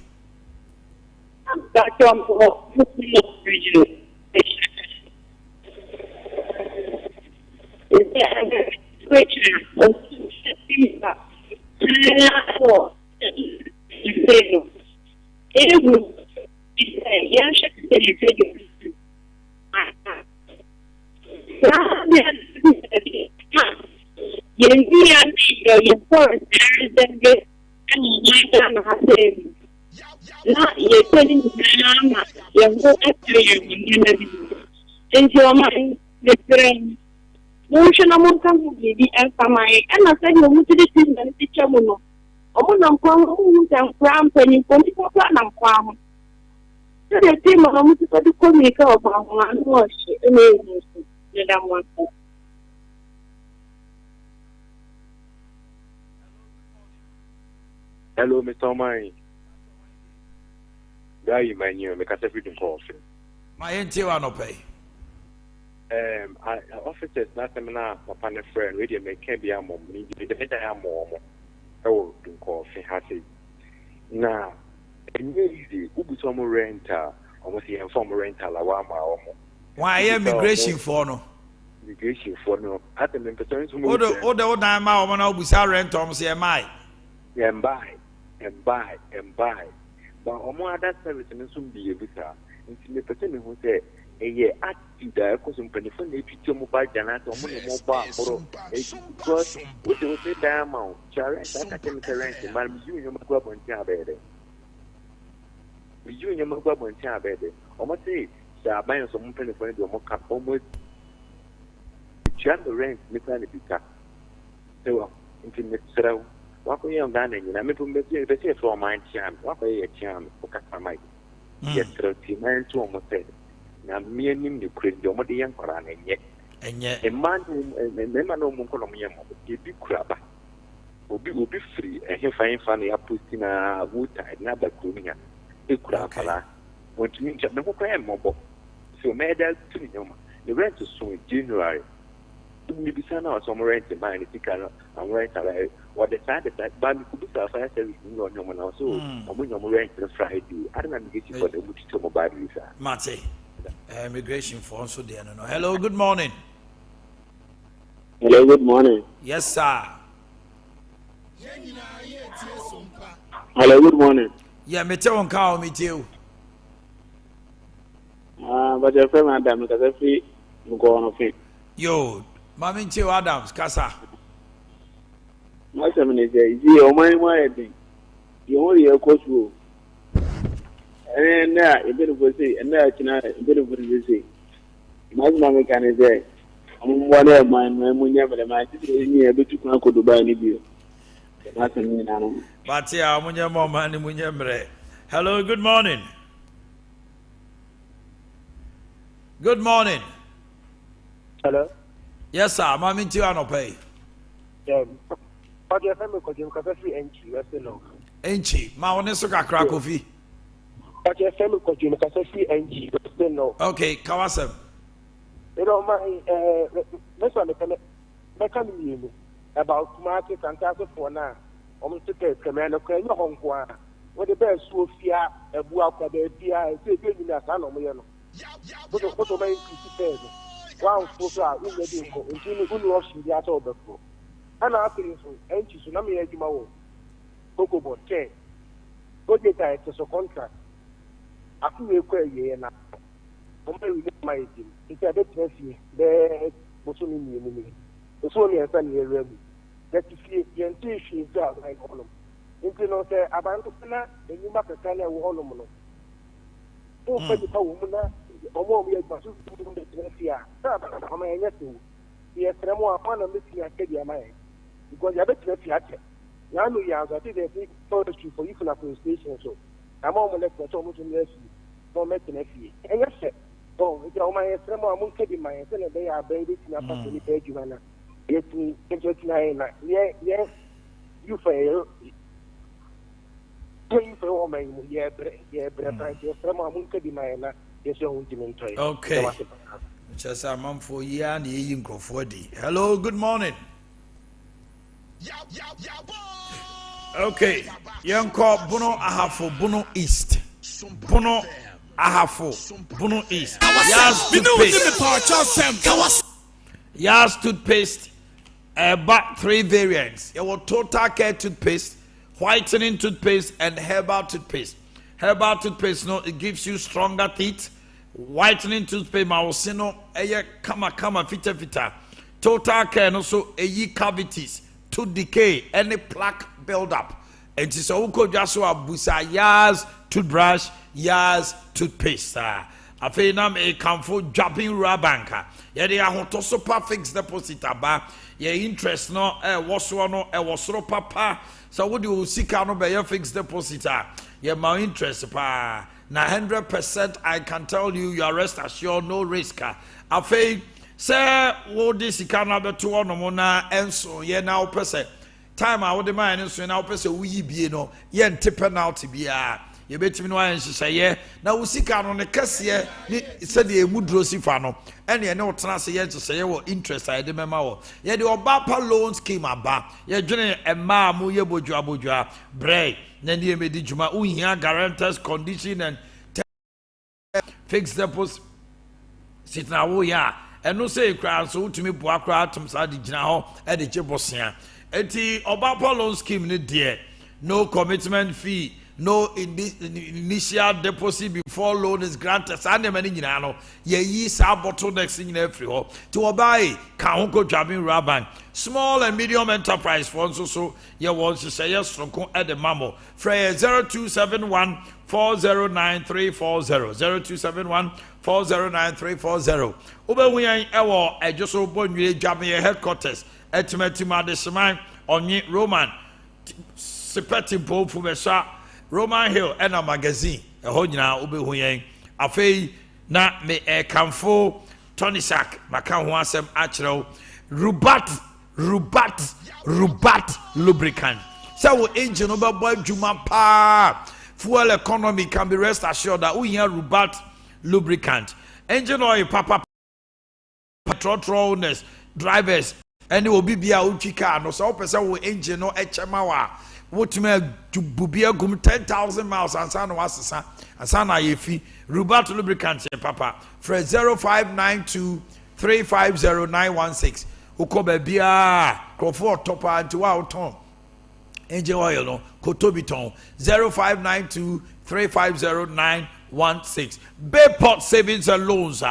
Hello, Mr. Omannhene. Where you my new? Make a separate call. My NTO no pay. Officers na seminar papa ne friend we dey make be am me dey better am more. Oh, do call fi hasi. Na easy ubu so mo renter, almost here from rental la wa ma omo. Why immigration for no? Immigration for no. At the person so mo. O na ma omo na obusa rent omo say mai. Yeah, buy. But omo other service no so be ebisa. Nti me person who say eye attitude a ko so mpanifo na etutu mo ba jana to mo no mo ba akoro because what they say diamond chare that can rent man you no magwa bonti abede you no magwa bonti abede omo say sa ban so mo mpanifo na do mo ka omo chare rent me plan bika so nti me sraw wako ye ngana nyina me pum be se from my cham wako ye cham o ka mai yes troti man to omo say na me anim de kure de omode yan kwara na enye e man no mo nko no mo yemo e bi kura ba obi free e fa na ya posti na wuta na ba kurunya e kura kala wotumi ncha me kokwa e mobo so me da tuni nyoma the rent is so in January me bi sana so mo rent man it can am rent ala what the side that ba mi kubi sa fire service no nyoma na so omo nyoma rent Friday I don't get you for the muti to mobile visa Mate immigration for also there no. Hello, good morning. Hello, good morning. Yes, sir. Hello, good morning. Yeah, me tell on call me too. But your friend Adam, because I free go on of it. Yo, Mammy Tio Adams, Casa. My seven is there. You my thing. You only a coach rule. And a bit of a say, and a bit of a say. My mamma can say, I'm one of my never my sister a bit too crank to buy any bill. That's a mean animal. But yeah, Munya Mama and Munyamre. Hello, good morning. Good morning. Hello? Yes, sir. Mammy Tio no pay. But your family could you have free entry, let's know. Enchi, ma one so kakra kofi. But your family could you have free entry, let's know. Okay, Kawasem. You know, my this one mechanism about market and task for now. Almost to take command of Kenya Hong Kong. What the best so fear a buaka de Pia, say, getting us on Moyano. But the photo may be one photo in the vehicle, including who loves the other before. And after this, and tsunami Edimao, Coco Bote, Bodeta, it's a contract. I feel a query now. My team. It's a bit messy. There was only me. It's only a funny area. That you see, the intuition is out like all of them. Into no say, Abantopana, and you make a kind of all of them. Oh, but the woman, or more we are going to the Sia. I'm a nephew. Yes, I'm one of missing a kid, mind. Because you're a bit messy at it. Yanu Yaz, I think there's a forestry for you for a station. So I'm almost like the Thomas and Leslie. Don't make an effie. And yes, sir. Oh, it's all my friend, I'm going to be my son, and they are babies in a family page. Yes, yes, you fail. You for all my okay. Just a month for year and you go for the. Hello, good morning. Okay, young call Bono Ahafo, Bono East. Bono Ahafo, Bono East. Yas toothpaste, about 3 variants. Your total care toothpaste, whitening toothpaste, and herbal toothpaste. Herbal toothpaste, no, it gives you stronger teeth. Whitening toothpaste, mausino, kama fita. Total care, no, so cavities, tooth decay, any plaque build-up. And it's also just so abusa Yas toothbrush, Yas toothpaste. I feel now a comfort dropping rabanka. Yeah, they are to super fixed deposit aba. Yeah, interest no, was one was papa. So what do you seek out by your fixed deposit? Yeah, my interest pa. Now 100% I can tell you are rest assured, no risk. I feel say what this can have to one mona and so yeah now person. Time I would mind so now person we be no yeah tip penalty be you bet me no and say yeah now we see can on the case here said the mudrosi fano and you know trans here to say what interest I remember yeah the obapa loan scheme aba yeah journey a ma mu ye bojo break then you made juma uhia guarantors condition and fixed deposit sit now yeah and no say crowd so to me boakra atom sa di gina ho e de chebosia enti obapa loan scheme ni there no commitment fee. No initial deposit before loan is granted. Sande many no. Ye sa bottlenecks in every hole. To obey, Kahunko Jabin Raban. Small and medium enterprise funds also. Ye want to say yes from at the Mamo. Freya 0271 409 340 0271 409 340. Ube we are ewo a just open you Jabin headquarters. Etimetima de Semai on Roman. Sepeti Pope Mesha. Roman Hill and a magazine, a hodina ube huyen. Afei na me kamfo Tony Sack, Makan Wasem Achro, Rubat lubricant. So engine over boy Juma pa. Fuel economy can be rest assured that we hear Rubat lubricant. Engine oil papa patrolness drivers and it will be a uchika no so person will engine no echemawa. What me bubia gum 10,000 miles and san was and san yefi Rubat lubricant papa for 0592 350 ukobe bia crofort topa anti wa ton engine oil no kotobiton 0592 350 Bayport savings and loans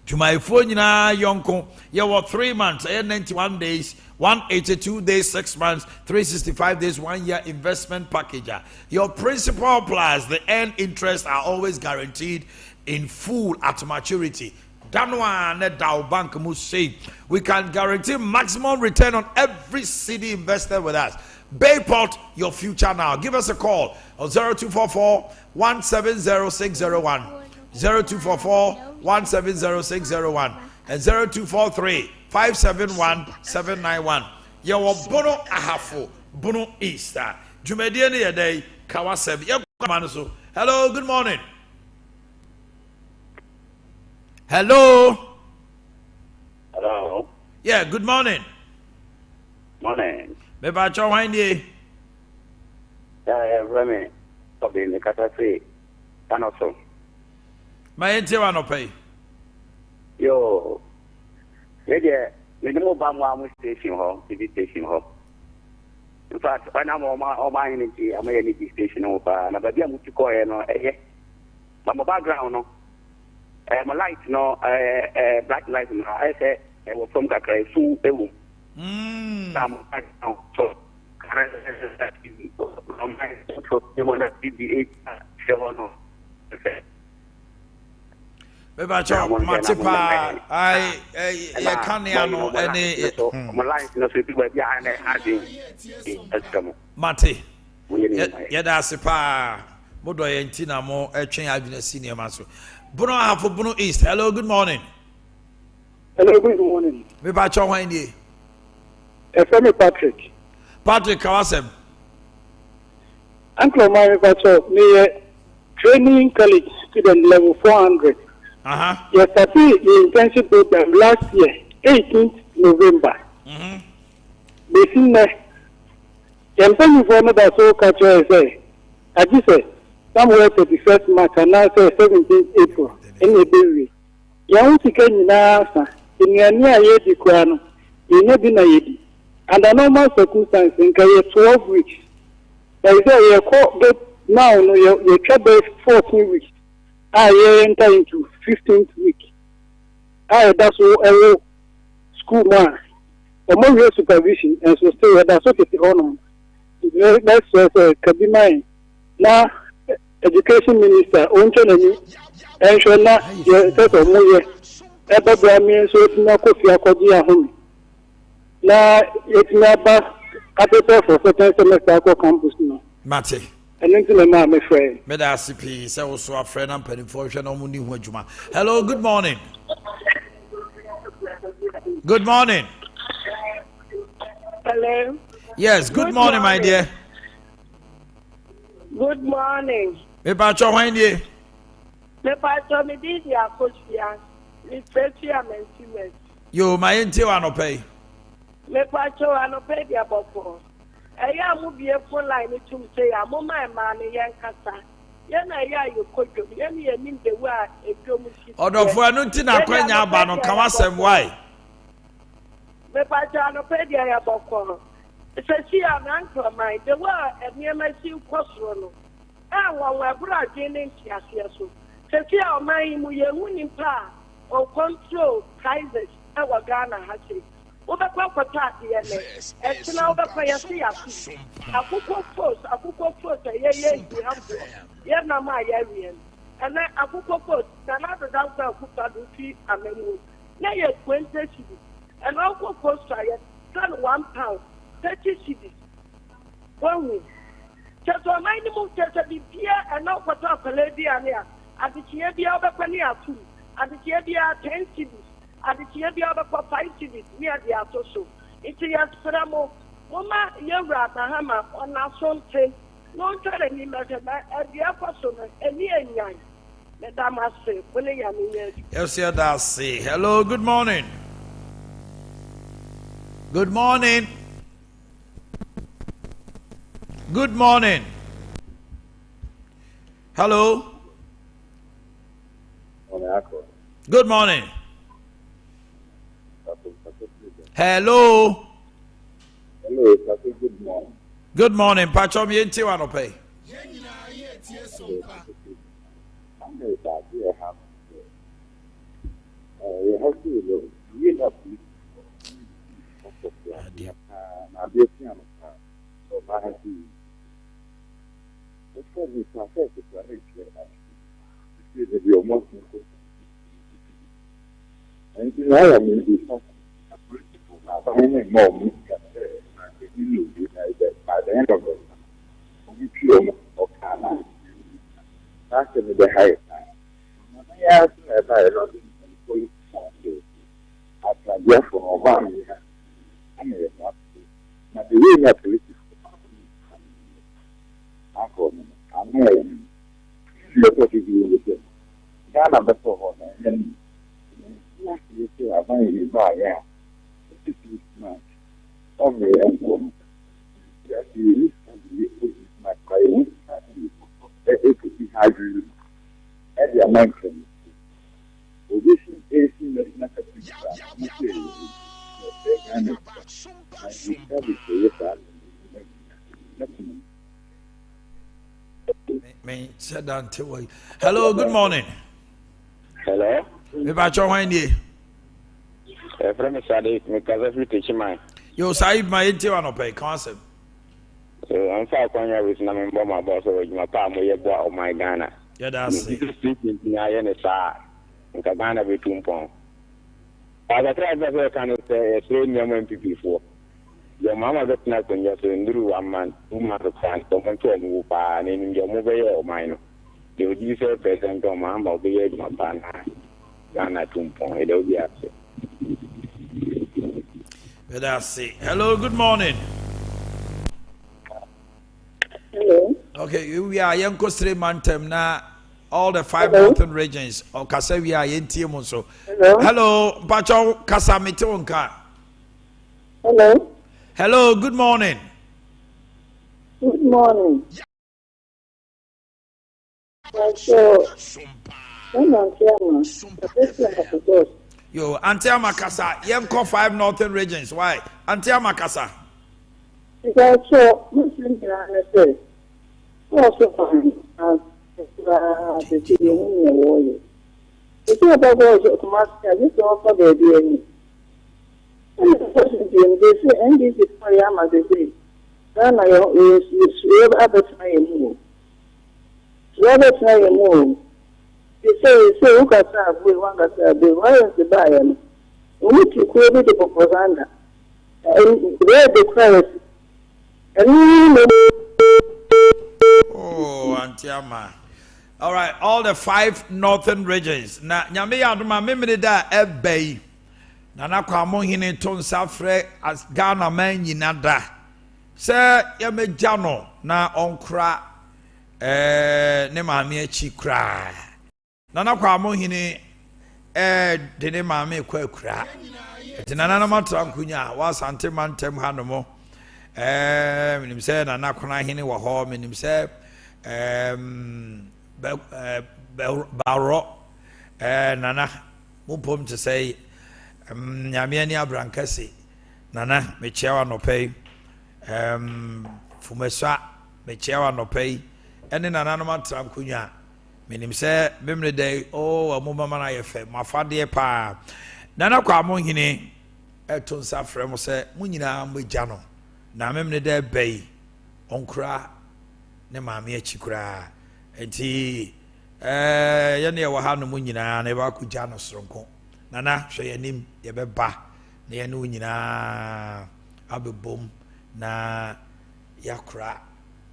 to my phone yonko you were 3 months 91 days 182 days 6 months 365 days 1 year investment package. Your principal plus the earned interest are always guaranteed in full at maturity. Danwa ne Dow Bank must say we can guarantee maximum return on every cedi invested with us. Bayport, your future now. Give us a call on 0244 170601 0244 170601 and 0243 571-791. Your Bono Ahafo, Bono Easter. Jumediani a day, Kawasem. Hello, good morning. Hello. Hello. Yeah, good morning. Morning. Beba Chawandi. Yeah, Remy. Probably in the Catastrophe. And also. My Intiwano pay. Yo. Yeah, we know about station hall, TV station hall. In fact, when I'm on my energy, I'm energy station over, and I'm going to call but my background, no, my light, no, black light, no, I say, I was from Kakray, so they will. So, you want to be the 8 Beba Chow, Matipa, I can't know any. Mati, yeah, that's a pa. Modo Yentina more a chain I've been a senior master. Bono Half Bono East. Hello, good morning. Hello, good morning. Me ba cho wan die. FM Patrick. Patrick Kawasem. Uncle my Patrick, me training college student level 400. Yes, I see the internship program last year, 18th November. They seen that. I'm telling you for another so catch say. I just say somewhere 31st March and now say 17th April. In the day. You want to get in answer. In your near year, the crown, you know, be na under normal circumstances, in 12 weeks. There is a court now, you trouble 14 weeks. I enter into 15th week. That's all school man. Or more supervision, and so still that's what it's on. That's what can be mine. Now, education minister, on and so now, you set of more. Ever Brahmin, so it's not coffee, a home. Now, it's never capital for second semester campus now. Mate. And then to my friend. Medasipi, so also a friend and penny for no money. Hello, good morning. Good morning. Hello. Yes, good morning, my dear. Good morning. Me pacho wan die. Me pacho me di dia kosia. Me petia mensiwes. Yo, my ente wa no pay. Me pacho anope dia bofo. Eya mu bie phone line tum say ya mo my man yen kasa. Ye na ya yo kodwo. Ye ni nim de wa edwo mu si. Odofo anu nti na kwanya aba no ka wasem why? Me pacho anope dia ya bofo. Se si ya na nko mai de wa emiema si kwosoro no. Wa bra gene nti aseso. Se si ya mai mu ye hu nimpa o control prices e wa Ghana ha se. Obekwa kwata ene etina obekwa yesi yasu akukọ post ye yi hambo ye na ma ye rien ene akukọ post na do dan kwa akukọ do fi amenu na ye 20 cedi ene akukọ post ye tan £1 30 cedi wonu cheto mai ni mu cheto bibia ene kwata akale bia ne adichie bia obekwa ni atu adichie bia 10 cedi adichie bia obekwa 5 cedi ni adi atoso iti ya spramo mama yewra na hama ona sonte no ntare ni mejema adi akoso no eni enyan me damase bole ya ni ye. Yes, yeah, that's it. Hello, good morning. Good morning. Good morning. Hello. Good morning. Hello. Hello, good morning. Good morning. Pacho mi enti wa no pay. Hello, good morning. Hello. Me Pacho wan die. Friend Sadi, me kaza fi teach mine. Yo, Saib, my enti wa no pay concept. I'm far kwanya with na me my boss o ma pa mo ye bo o my Ghana. Yeah, that's it. Na ye ne sa. Nka Ghana be tumpon. Aga try be kan say so nyam MPP for. Your mama get na kunya so nduru 1 month, 2 months of time, to mo pa ni nje mo be ye o my no. the user present on my mobile be my banner. Ghana Tumpon, it'll be upset. Let us see. Hello, good morning. Hello. Okay, we are young Costa Mantem now. All the 5 northern regions of Kasavia, Yentium, so. Hello, Pacho Kasamitonka. Hello. Hello, good morning. Good morning. So, yo, Auntie Makasa, Yanko 5 northern regions. Why? Auntie Makasa. Because so, Muslim say, also fine. The city in the warrior. It's not about automatic, I just offer the DNA. And the person they say, and this is for Yama, they say, then I is other time move. Other time move. You say, look at that, we want to say, why is the buyer? We need to create the propaganda. And where the crisis. Oh, Auntie Ama. All right, all the 5 northern regions. Na nyame ya aduma memene da ebei. Na nakwa Omannhene to nsafre as Ghana man nyina da. Se ya megya no na onkra ne maame achi kra. Na nakwa Omannhene de ne maame kwa kra. Tinana na matra nkunya wa sante mantem hanomo. Minim se na nakwa hene wo ho minim se Baro Nana Mupum to say Yamiani Abrancasi Nana Mechewa no pay Fumesa Mechewa no pay and then anonymous Tramcunya Minim say Memory Day oh a Mumamana Efe Mafadi pa Nana Omannhene Eton Safremo say Munina Mujano Na Memory Day Bay Onkra ne maame achikura enti yene wa ha no munyina na ba kugya no soronko nana hwe yanim ye beba na yene unyina abebom na yakura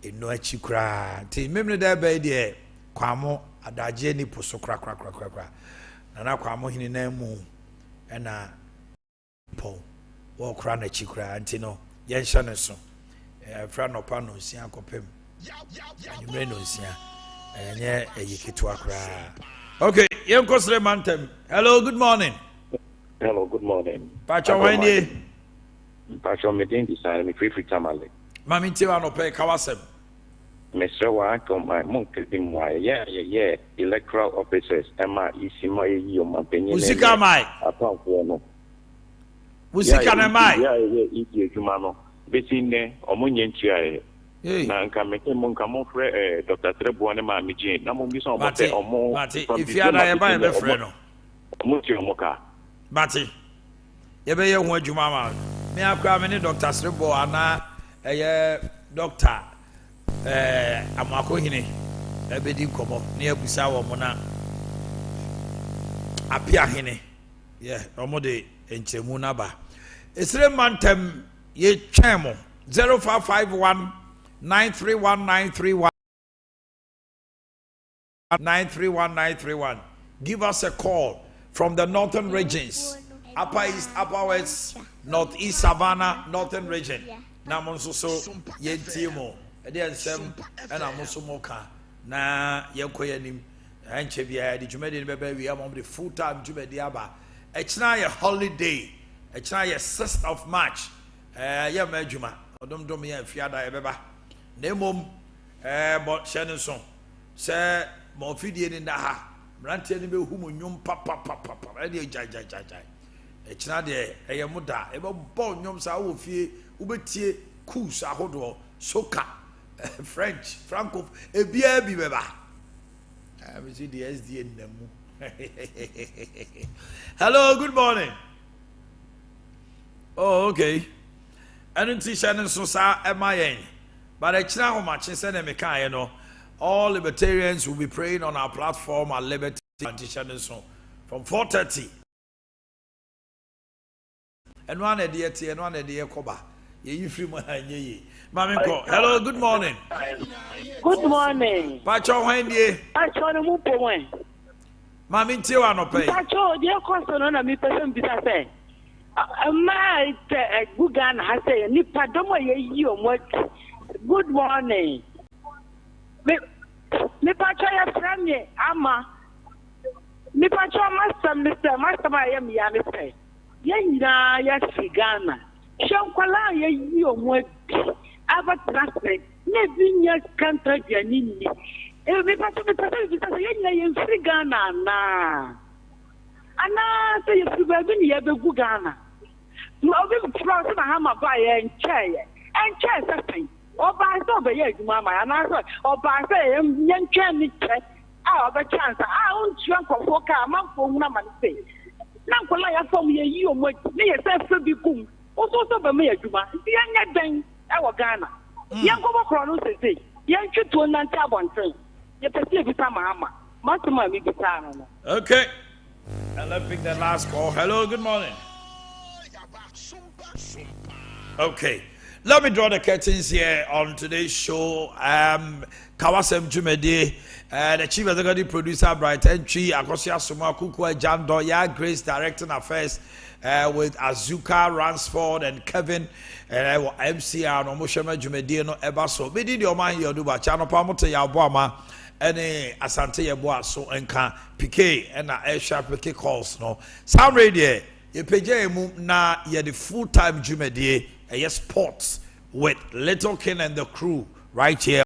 eno achikura enti memne da ba de kwamo adaje ni poso kra nana kwamo hini na mu na po wo kra na achikura enti no ye hye ne so fra no pa no sia kopem Okay, young Kosre Mantem. Hello, good morning. Hello, good morning. Pacho Wendy. Pacho Medin decided me free tamale. Mammy Tiwano pay Kawasem. Mr. Wacom, my monkey, yeah, electoral officers, Emma, Isima, you, my opinion. Musika mai. Upon one. Musika na mai. Yeah, Jumano. Between the Omannhene Yaw. Na nka meke mo nka mo frɛ Dr. Trebo ne ma meje na mo bi so mo te omo if you are ya ba be frɛ no mo ti omo ka bati ye be ye ho adwuma ma me akwa me ne Dr. Trebo ana eye doctor Amakohene e be di komo ne abusa wo mo na apia hene ye omo de enchemu na ba esire mantem ye twɛn mo 0551 931 931. Give us a call from the northern regions. Upper East, Upper West, Northeast Savannah, Northern region. Namonsoso, Yentimo, Adea Sem, and Amosomoka. Na Yankoyanim, and Chebia, the Jumedian baby, we are on the full time Jumediaba. It's now a holiday. It's now a 6th of March. Yamajuma, Odomdomia, Fiada Ebeba. Nemom but Shannon say more feeding in the ha ranting be whom papa ready jai it's not there a yamuda eba born yom sa wo fie ubetie kus ahodo soka French Franco ebia bi beba I see the SD in them. Hello, good morning. Oh, okay. I didn't see Shannon so sa MIN. But I know how much you know. All libertarians will be praying on our platform at Liberty from 4:30. And one idea and one idea koba. You free my hand. Hello, good morning. Good morning. Pacho Wendy. Pacho no mu powen. Mami tiwa no pay. Pacho dia koso na mi person bisa say. Ma Gugan has say ni padomo ye yi omo. Good morning. Me Pacho ya frame ama. Me Pacho master ma ya mi ya me say. Ye nyina ya sigana. Shonkwala ye yi omo. Ava trusted. Nevinya kanta janini. Me Pacho bisa ye free Ghana na. Ana say you be ye be Ghana. No be France na ha ma ba ye nche something. Oba so be ye adwuma ma ana so oba say ye nche ni che. Oba chance untua nkofo ka manfo huna ma say. Na nkola ya fom ye yi omo ni ye say fe bi kum. O so be me adwuma. Ti anya den e wo Ghana. Ye nkobo kro no say ye ntwito nante abonten. Ye pese bi ta mama. Matuma mi bi ta no. Okay. And let's pick that last call. Hello, good morning. Okay. Let me draw the curtains here on today's show. Kawasem Jumedi, the chief executive producer, Bright Entry, Akosia Suma Kukwe, Jan Doya, Grace, directing affairs with Azuka, Ransford, and Kevin, and MCR, and Omoshema Jumedi, no Ebaso. Bidi the Omannhene Yaw Duba, Chano Pamote Yabuama, and Asante Yabua, so enka PK, and Aisha PK calls, no. Sound radio, ye peje na ye the full-time Jumedi, sports with Little King and the crew right here.